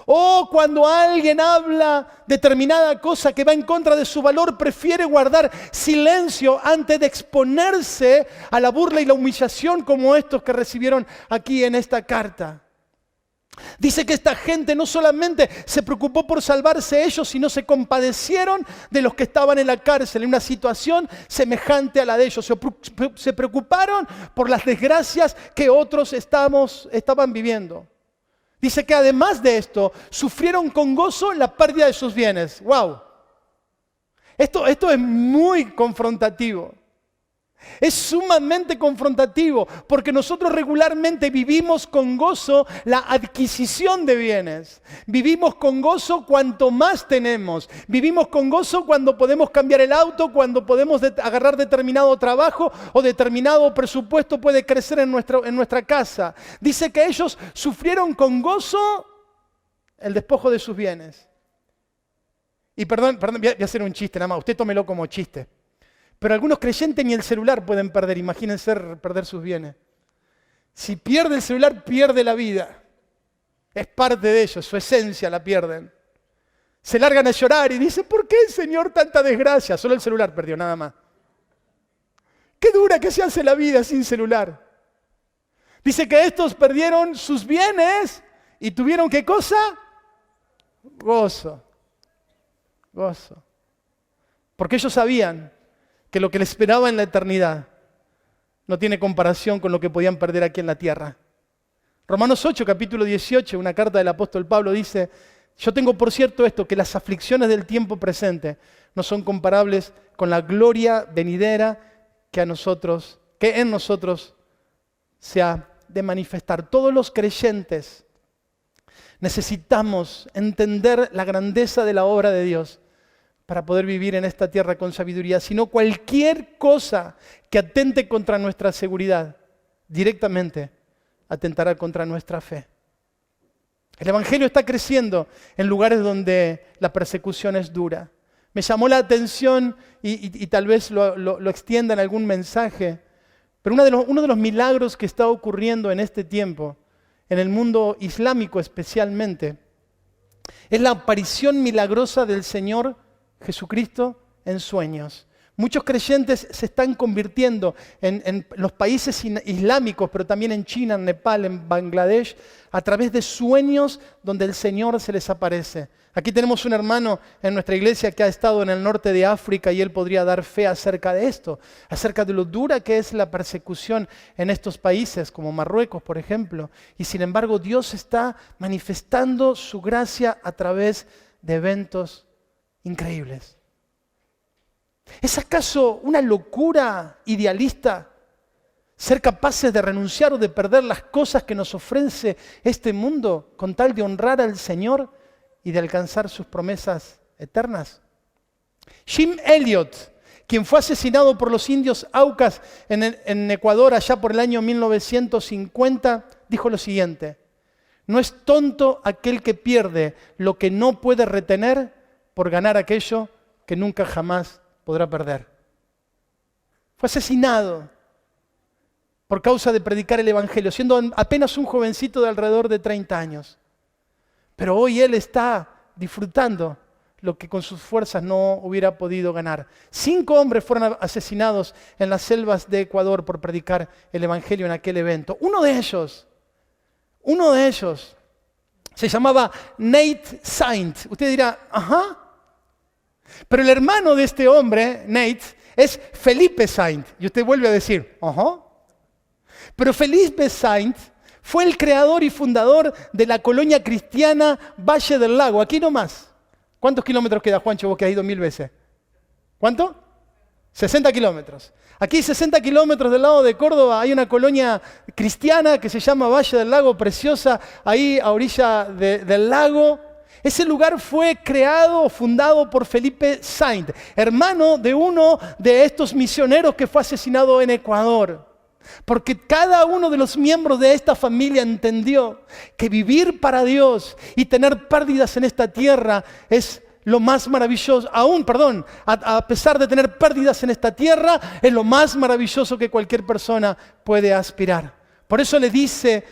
O cuando alguien habla determinada cosa que va en contra de su valor, prefiere guardar silencio antes de exponerse a la burla y la humillación como estos que recibieron aquí en esta carta. Dice que esta gente no solamente se preocupó por salvarse ellos, sino se compadecieron de los que estaban en la cárcel, en una situación semejante a la de ellos. Se preocuparon por las desgracias que otros estaban viviendo. Dice que además de esto, sufrieron con gozo la pérdida de sus bienes. ¡Wow! Esto es muy confrontativo. Es sumamente confrontativo, porque nosotros regularmente vivimos con gozo la adquisición de bienes. Vivimos con gozo cuanto más tenemos. Vivimos con gozo cuando podemos cambiar el auto, cuando podemos agarrar determinado trabajo o determinado presupuesto puede crecer en nuestra casa. Dice que ellos sufrieron con gozo el despojo de sus bienes. Y perdón, voy a hacer un chiste nada más. Usted tómelo como chiste. Pero algunos creyentes ni el celular pueden perder, imagínense perder sus bienes. Si pierde el celular, pierde la vida. Es parte de ellos, su esencia la pierden. Se largan a llorar y dicen, ¿por qué, Señor, tanta desgracia? Solo el celular perdió, nada más. Qué dura que se hace la vida sin celular. Dice que estos perdieron sus bienes y tuvieron ¿qué cosa? Gozo. Gozo. Porque ellos sabían que lo que les esperaba en la eternidad no tiene comparación con lo que podían perder aquí en la tierra. Romanos 8, capítulo 18, una carta del apóstol Pablo dice: yo tengo por cierto esto, que las aflicciones del tiempo presente no son comparables con la gloria venidera que en nosotros se ha de manifestar. Todos los creyentes necesitamos entender la grandeza de la obra de Dios para poder vivir en esta tierra con sabiduría. Si no, cualquier cosa que atente contra nuestra seguridad, directamente atentará contra nuestra fe. El Evangelio está creciendo en lugares donde la persecución es dura. Me llamó la atención y tal vez lo extienda en algún mensaje, pero uno de los milagros que está ocurriendo en este tiempo, en el mundo islámico especialmente, es la aparición milagrosa del Señor Jesucristo en sueños. Muchos creyentes se están convirtiendo en los países islámicos, pero también en China, en Nepal, en Bangladesh, a través de sueños donde el Señor se les aparece. Aquí tenemos un hermano en nuestra iglesia que ha estado en el norte de África y él podría dar fe acerca de esto, acerca de lo dura que es la persecución en estos países, como Marruecos, por ejemplo. Y sin embargo, Dios está manifestando su gracia a través de eventos increíbles. ¿Es acaso una locura idealista ser capaces de renunciar o de perder las cosas que nos ofrece este mundo con tal de honrar al Señor y de alcanzar sus promesas eternas? Jim Elliot, quien fue asesinado por los indios Aucas en Ecuador allá por el año 1950, dijo lo siguiente: no es tonto aquel que pierde lo que no puede retener por ganar aquello que nunca jamás podrá perder. Fue asesinado por causa de predicar el Evangelio, siendo apenas un jovencito de alrededor de 30 años. Pero hoy él está disfrutando lo que con sus fuerzas no hubiera podido ganar. 5 hombres fueron asesinados en las selvas de Ecuador por predicar el Evangelio en aquel evento. Uno de ellos se llamaba Nate Saint. Usted dirá, ajá. Pero el hermano de este hombre, Nate, es Felipe Saint. Y usted vuelve a decir, ajá. Pero Felipe Saint fue el creador y fundador de la colonia cristiana Valle del Lago, aquí nomás. ¿Cuántos kilómetros queda, Juancho, vos que has ido 1000 veces? ¿Cuánto? 60 kilómetros. Aquí 60 kilómetros del lado de Córdoba hay una colonia cristiana que se llama Valle del Lago, preciosa, ahí a orilla del lago. Ese lugar fue creado o fundado por Felipe Saint, hermano de uno de estos misioneros que fue asesinado en Ecuador. Porque cada uno de los miembros de esta familia entendió que vivir para Dios y tener pérdidas en esta tierra es lo más maravilloso, a pesar de tener pérdidas en esta tierra, es lo más maravilloso que cualquier persona puede aspirar. Por eso le dice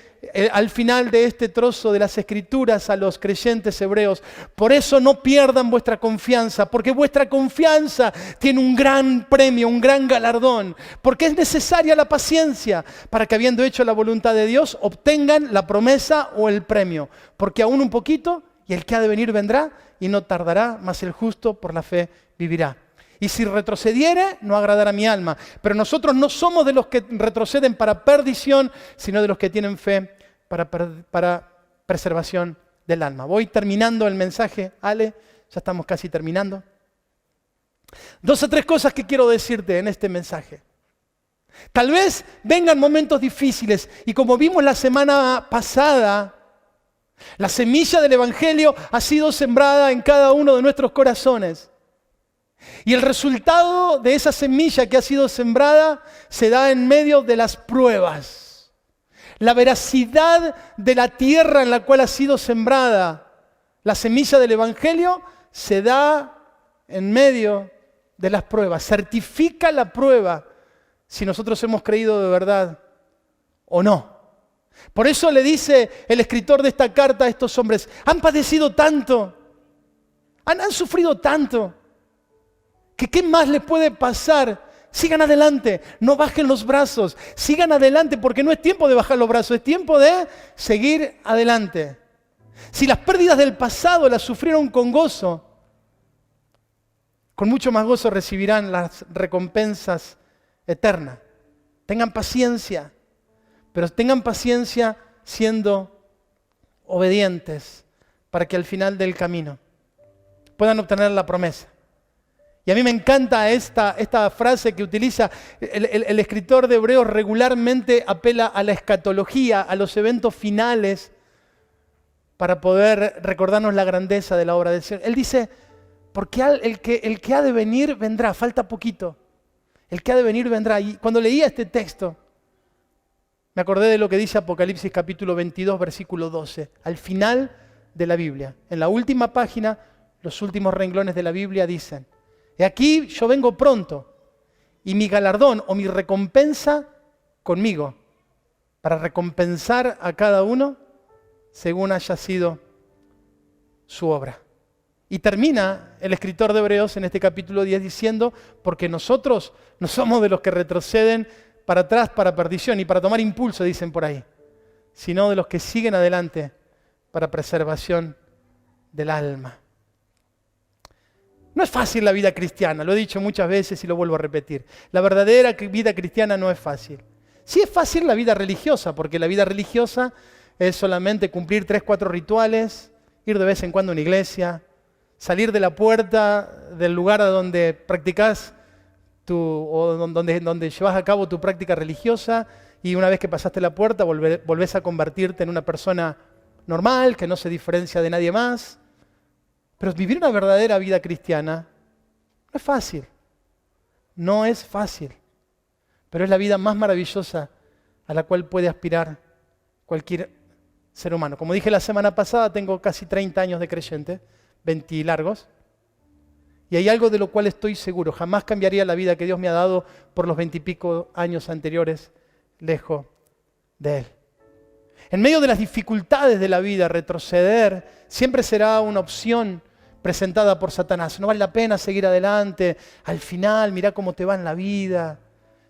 al final de este trozo de las Escrituras a los creyentes hebreos: por eso no pierdan vuestra confianza, porque vuestra confianza tiene un gran premio, un gran galardón, porque es necesaria la paciencia para que, habiendo hecho la voluntad de Dios, obtengan la promesa o el premio. Porque aún un poquito y el que ha de venir vendrá y no tardará, mas el justo por la fe vivirá. Y si retrocediere, no agradará a mi alma. Pero nosotros no somos de los que retroceden para perdición, sino de los que tienen fe para preservación del alma. Voy terminando el mensaje, Ale, ya estamos casi terminando. 2 o 3 cosas que quiero decirte en este mensaje. Tal vez vengan momentos difíciles y como vimos la semana pasada, la semilla del Evangelio ha sido sembrada en cada uno de nuestros corazones. Y el resultado de esa semilla que ha sido sembrada se da en medio de las pruebas. La veracidad de la tierra en la cual ha sido sembrada la semilla del Evangelio se da en medio de las pruebas. Certifica la prueba si nosotros hemos creído de verdad o no. Por eso le dice el escritor de esta carta a estos hombres: han padecido tanto, han sufrido tanto, que ¿qué más les puede pasar? Sigan adelante, no bajen los brazos, sigan adelante, porque no es tiempo de bajar los brazos, es tiempo de seguir adelante. Si las pérdidas del pasado las sufrieron con gozo, con mucho más gozo recibirán las recompensas eternas. Tengan paciencia, pero tengan paciencia siendo obedientes para que al final del camino puedan obtener la promesa. Y a mí me encanta esta frase que utiliza el escritor de Hebreos. Regularmente apela a la escatología, a los eventos finales, para poder recordarnos la grandeza de la obra del Señor. Él dice, porque el que ha de venir vendrá, falta poquito. El que ha de venir vendrá. Y cuando leía este texto, me acordé de lo que dice Apocalipsis capítulo 22, versículo 12. Al final de la Biblia, en la última página, los últimos renglones de la Biblia dicen, he aquí yo vengo pronto, y mi galardón o mi recompensa conmigo, para recompensar a cada uno según haya sido su obra. Y termina el escritor de Hebreos en este capítulo 10 diciendo, porque nosotros no somos de los que retroceden para atrás para perdición y para tomar impulso, dicen por ahí, sino de los que siguen adelante para preservación del alma. No es fácil la vida cristiana, lo he dicho muchas veces y lo vuelvo a repetir. La verdadera vida cristiana no es fácil. Sí es fácil la vida religiosa, porque la vida religiosa es solamente cumplir 3, 4 rituales, ir de vez en cuando a una iglesia, salir de la puerta del lugar a donde practicás donde llevas a cabo tu práctica religiosa, y una vez que pasaste la puerta volvés a convertirte en una persona normal, que no se diferencia de nadie más. Pero vivir una verdadera vida cristiana no es fácil. No es fácil. Pero es la vida más maravillosa a la cual puede aspirar cualquier ser humano. Como dije la semana pasada, tengo casi 30 años de creyente, 20 largos. Y hay algo de lo cual estoy seguro. Jamás cambiaría la vida que Dios me ha dado por los 20 y pico años anteriores, lejos de Él. En medio de las dificultades de la vida, retroceder siempre será una opción presentada por Satanás. No vale la pena seguir adelante. Al final, mirá cómo te va en la vida.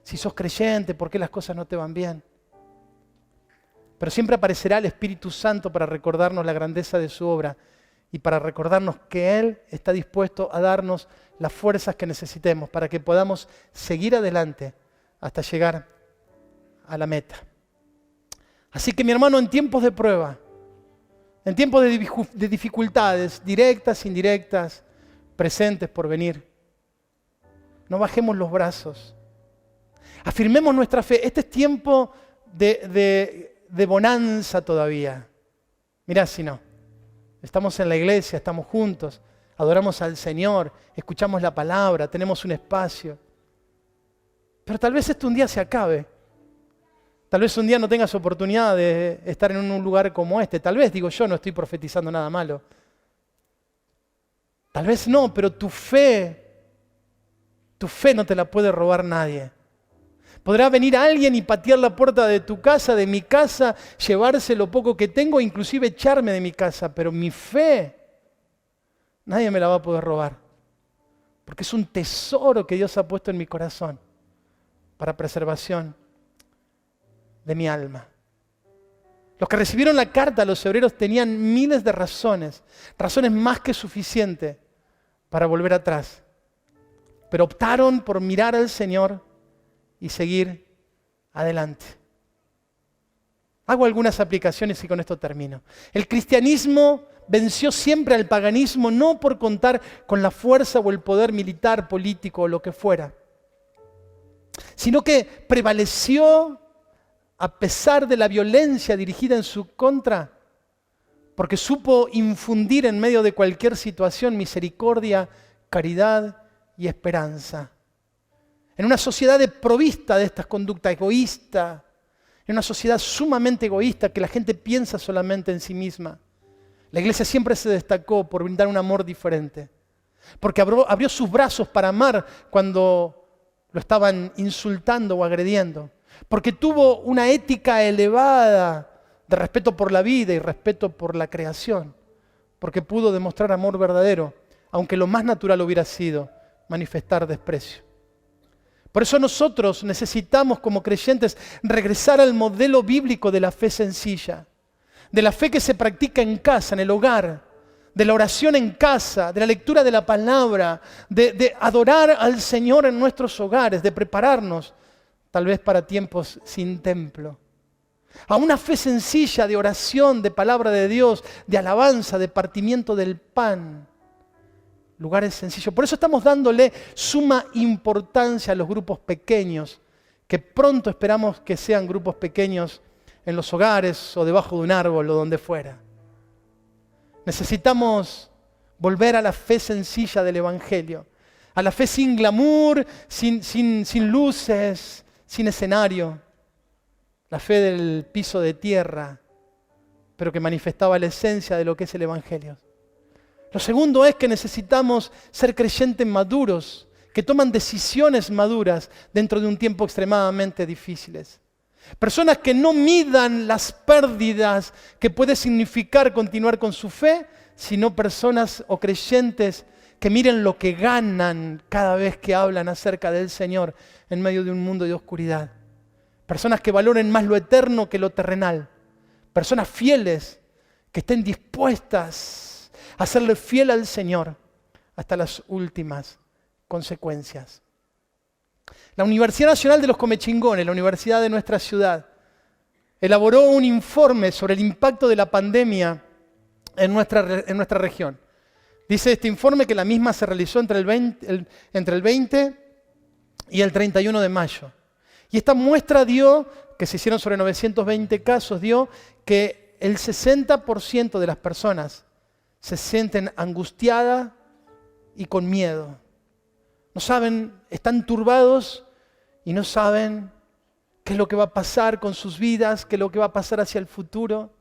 Si sos creyente, ¿por qué las cosas no te van bien? Pero siempre aparecerá el Espíritu Santo para recordarnos la grandeza de su obra y para recordarnos que Él está dispuesto a darnos las fuerzas que necesitemos para que podamos seguir adelante hasta llegar a la meta. Así que mi hermano, en tiempos de prueba, en tiempos de dificultades, directas, indirectas, presentes por venir, no bajemos los brazos. Afirmemos nuestra fe. Este es tiempo de bonanza todavía. Mirá si no. Estamos en la iglesia, estamos juntos, adoramos al Señor, escuchamos la palabra, tenemos un espacio. Pero tal vez esto un día se acabe. Tal vez un día no tengas oportunidad de estar en un lugar como este. Tal vez, digo yo, no estoy profetizando nada malo. Tal vez no, pero tu fe no te la puede robar nadie. Podrá venir alguien y patear la puerta de tu casa, de mi casa, llevarse lo poco que tengo, inclusive echarme de mi casa. Pero mi fe, nadie me la va a poder robar. Porque es un tesoro que Dios ha puesto en mi corazón para preservación de mi alma. Los que recibieron la carta a los hebreos tenían miles de razones más que suficientes para volver atrás. Pero optaron por mirar al Señor y seguir adelante. Hago algunas aplicaciones y con esto termino. El cristianismo venció siempre al paganismo no por contar con la fuerza o el poder militar, político o lo que fuera, sino que prevaleció a pesar de la violencia dirigida en su contra, porque supo infundir en medio de cualquier situación misericordia, caridad y esperanza. En una sociedad desprovista de estas conductas egoístas, en una sociedad sumamente egoísta que la gente piensa solamente en sí misma, la iglesia siempre se destacó por brindar un amor diferente, porque abrió sus brazos para amar cuando lo estaban insultando o agrediendo, porque tuvo una ética elevada de respeto por la vida y respeto por la creación, porque pudo demostrar amor verdadero, aunque lo más natural hubiera sido manifestar desprecio. Por eso nosotros necesitamos como creyentes regresar al modelo bíblico de la fe sencilla, de la fe que se practica en casa, en el hogar, de la oración en casa, de la lectura de la palabra, de adorar al Señor en nuestros hogares, de prepararnos tal vez para tiempos sin templo. A una fe sencilla de oración, de palabra de Dios, de alabanza, de partimiento del pan. Lugares sencillos. Por eso estamos dándole suma importancia a los grupos pequeños, que pronto esperamos que sean grupos pequeños en los hogares o debajo de un árbol o donde fuera. Necesitamos volver a la fe sencilla del Evangelio, a la fe sin glamour, sin luces, sin escenario. La fe del piso de tierra, pero que manifestaba la esencia de lo que es el Evangelio. Lo segundo es que necesitamos ser creyentes maduros, que toman decisiones maduras dentro de un tiempo extremadamente difíciles. Personas que no midan las pérdidas que puede significar continuar con su fe, sino personas o creyentes que miren lo que ganan cada vez que hablan acerca del Señor en medio de un mundo de oscuridad. Personas que valoren más lo eterno que lo terrenal. Personas fieles que estén dispuestas a serle fiel al Señor hasta las últimas consecuencias. La Universidad Nacional de los Comechingones, la universidad de nuestra ciudad, elaboró un informe sobre el impacto de la pandemia en nuestra región. Dice este informe que la misma se realizó entre el 20 y el 31 de mayo. Y esta muestra dio, que se hicieron sobre 920 casos, dio que el 60% de las personas se sienten angustiadas y con miedo. No saben, están turbados y no saben qué es lo que va a pasar con sus vidas, qué es lo que va a pasar hacia el futuro.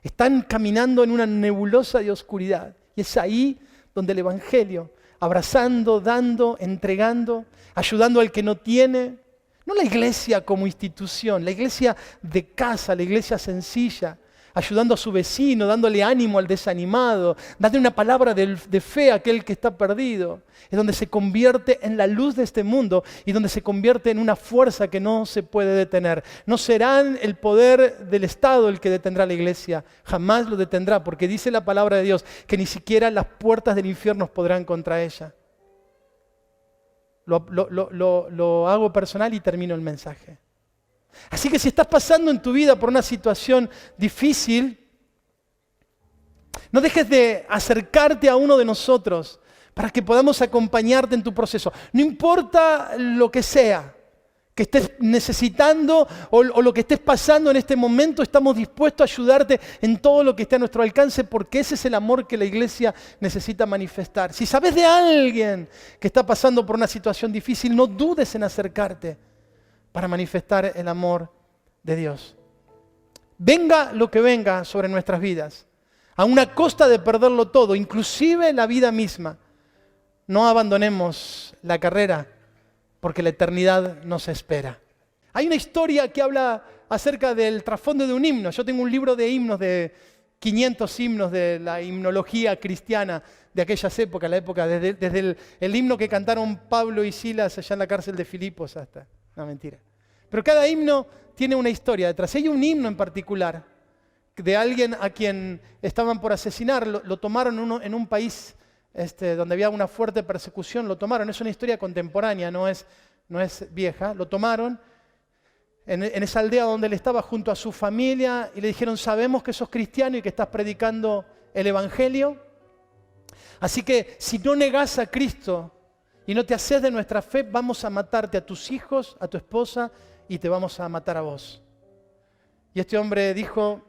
Están caminando en una nebulosa de oscuridad. Y es ahí donde el Evangelio, abrazando, dando, entregando, ayudando al que no tiene. No la iglesia como institución, la iglesia de casa, la iglesia sencilla, ayudando a su vecino, dándole ánimo al desanimado, dándole una palabra de fe a aquel que está perdido. Es donde se convierte en la luz de este mundo y donde se convierte en una fuerza que no se puede detener. No será el poder del Estado el que detendrá a la iglesia, jamás lo detendrá, porque dice la palabra de Dios que ni siquiera las puertas del infierno podrán contra ella. Lo hago personal y termino el mensaje. Así que si estás pasando en tu vida por una situación difícil, no dejes de acercarte a uno de nosotros para que podamos acompañarte en tu proceso. No importa lo que sea que estés necesitando o lo que estés pasando en este momento, estamos dispuestos a ayudarte en todo lo que esté a nuestro alcance, porque ese es el amor que la iglesia necesita manifestar. Si sabes de alguien que está pasando por una situación difícil, no dudes en acercarte para manifestar el amor de Dios. Venga lo que venga sobre nuestras vidas, a una costa de perderlo todo, inclusive la vida misma, no abandonemos la carrera, porque la eternidad nos espera. Hay una historia que habla acerca del trasfondo de un himno. Yo tengo un libro de himnos, de 500 himnos de la himnología cristiana de aquellas épocas, la época, desde el himno que cantaron Pablo y Silas allá en la cárcel de Filipos hasta... No, mentira. Pero cada himno tiene una historia detrás. Hay un himno en particular de alguien a quien estaban por asesinar, lo tomaron en un país donde había una fuerte persecución, lo tomaron. Es una historia contemporánea, no es vieja. Lo tomaron en esa aldea donde él estaba junto a su familia y le dijeron: sabemos que sos cristiano y que estás predicando el Evangelio. Así que si no negás a Cristo y no te haces de nuestra fe, vamos a matarte a tus hijos, a tu esposa y te vamos a matar a vos. Y este hombre dijo: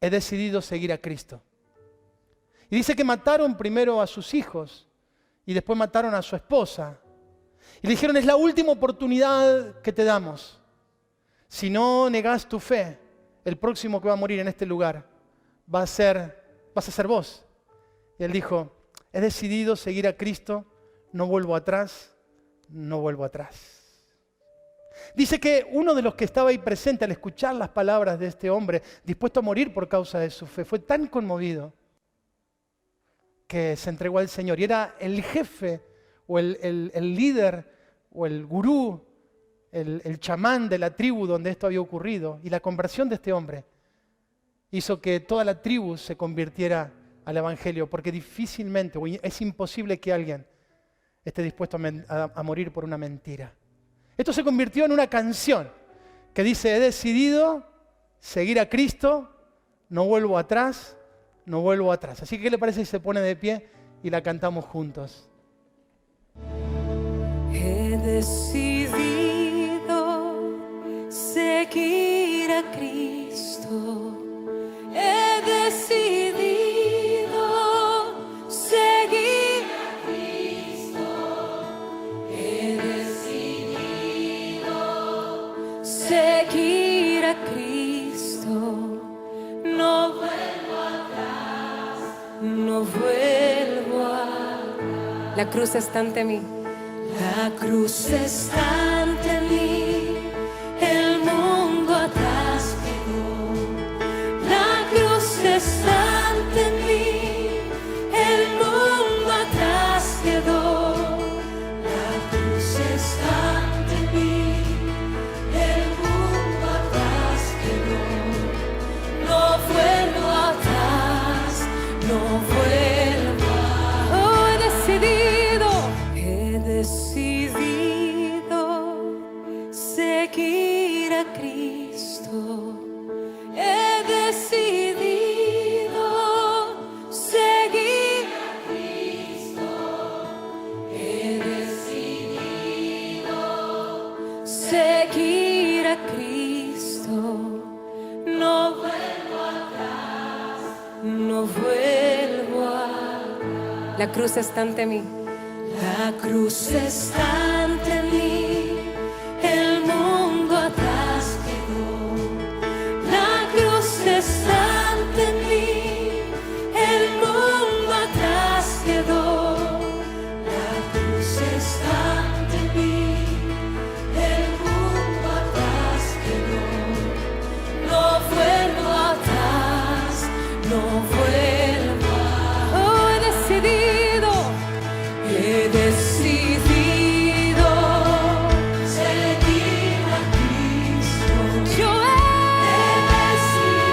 he decidido seguir a Cristo. Y dice que mataron primero a sus hijos y después mataron a su esposa. Y le dijeron: es la última oportunidad que te damos. Si no negás tu fe, el próximo que va a morir en este lugar vas a ser vos. Y él dijo: he decidido seguir a Cristo, no vuelvo atrás, no vuelvo atrás. Dice que uno de los que estaba ahí presente al escuchar las palabras de este hombre, dispuesto a morir por causa de su fe, fue tan conmovido que se entregó al Señor. Y era el jefe o el líder o el gurú, el chamán de la tribu donde esto había ocurrido, y la conversión de este hombre hizo que toda la tribu se convirtiera al Evangelio, porque difícilmente, o es imposible que alguien esté dispuesto a morir por una mentira. Esto se convirtió en una canción que dice: he decidido seguir a Cristo, no vuelvo atrás, no vuelvo atrás. Así que, ¿qué le parece si se pone de pie y la cantamos juntos? He decidido seguir a Cristo. He decidido seguir a Cristo. He decidido seguir a Cristo. No vuelvo atrás, no vuelvo atrás. La cruz está ante mí. La cruz está ante mí, el mundo atrás quedó. La cruz está ante mí, el mundo atrás quedó. La cruz está ante mí, el mundo atrás quedó. No vuelvo atrás, no vuelvo atrás. Oh, he decidido seguir a Cristo. He decidido seguir a Cristo. He decidido seguir a Cristo. No vuelvo atrás, no vuelvo atrás. La cruz está ante mí. La cruz está ante mí, el mundo atrás quedó. La cruz está ante mí, el mundo atrás quedó. La cruz está ante mí, el mundo atrás quedó. No vuelvo atrás, no vuelvo atrás. Oh, he decidido seguir a Cristo. Yo he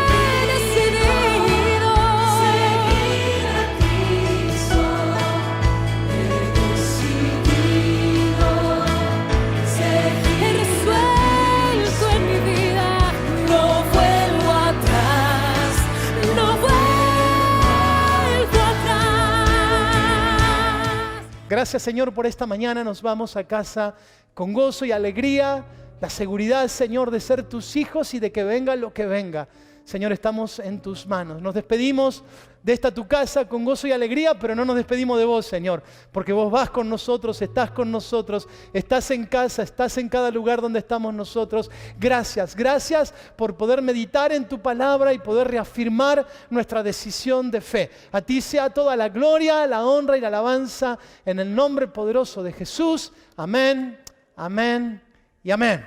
decidido seguir a Cristo. He decidido seguir. He resuelto en mi vida. No vuelvo atrás, no vuelvo atrás. Gracias, Señor, por esta mañana. Nos vamos a casa con gozo y alegría, la seguridad, Señor, de ser tus hijos y de que venga lo que venga. Señor, estamos en tus manos. Nos despedimos de esta tu casa con gozo y alegría, pero no nos despedimos de vos, Señor, porque vos vas con nosotros, estás en casa, estás en cada lugar donde estamos nosotros. Gracias, gracias por poder meditar en tu palabra y poder reafirmar nuestra decisión de fe. A ti sea toda la gloria, la honra y la alabanza en el nombre poderoso de Jesús. Amén, amén y amén.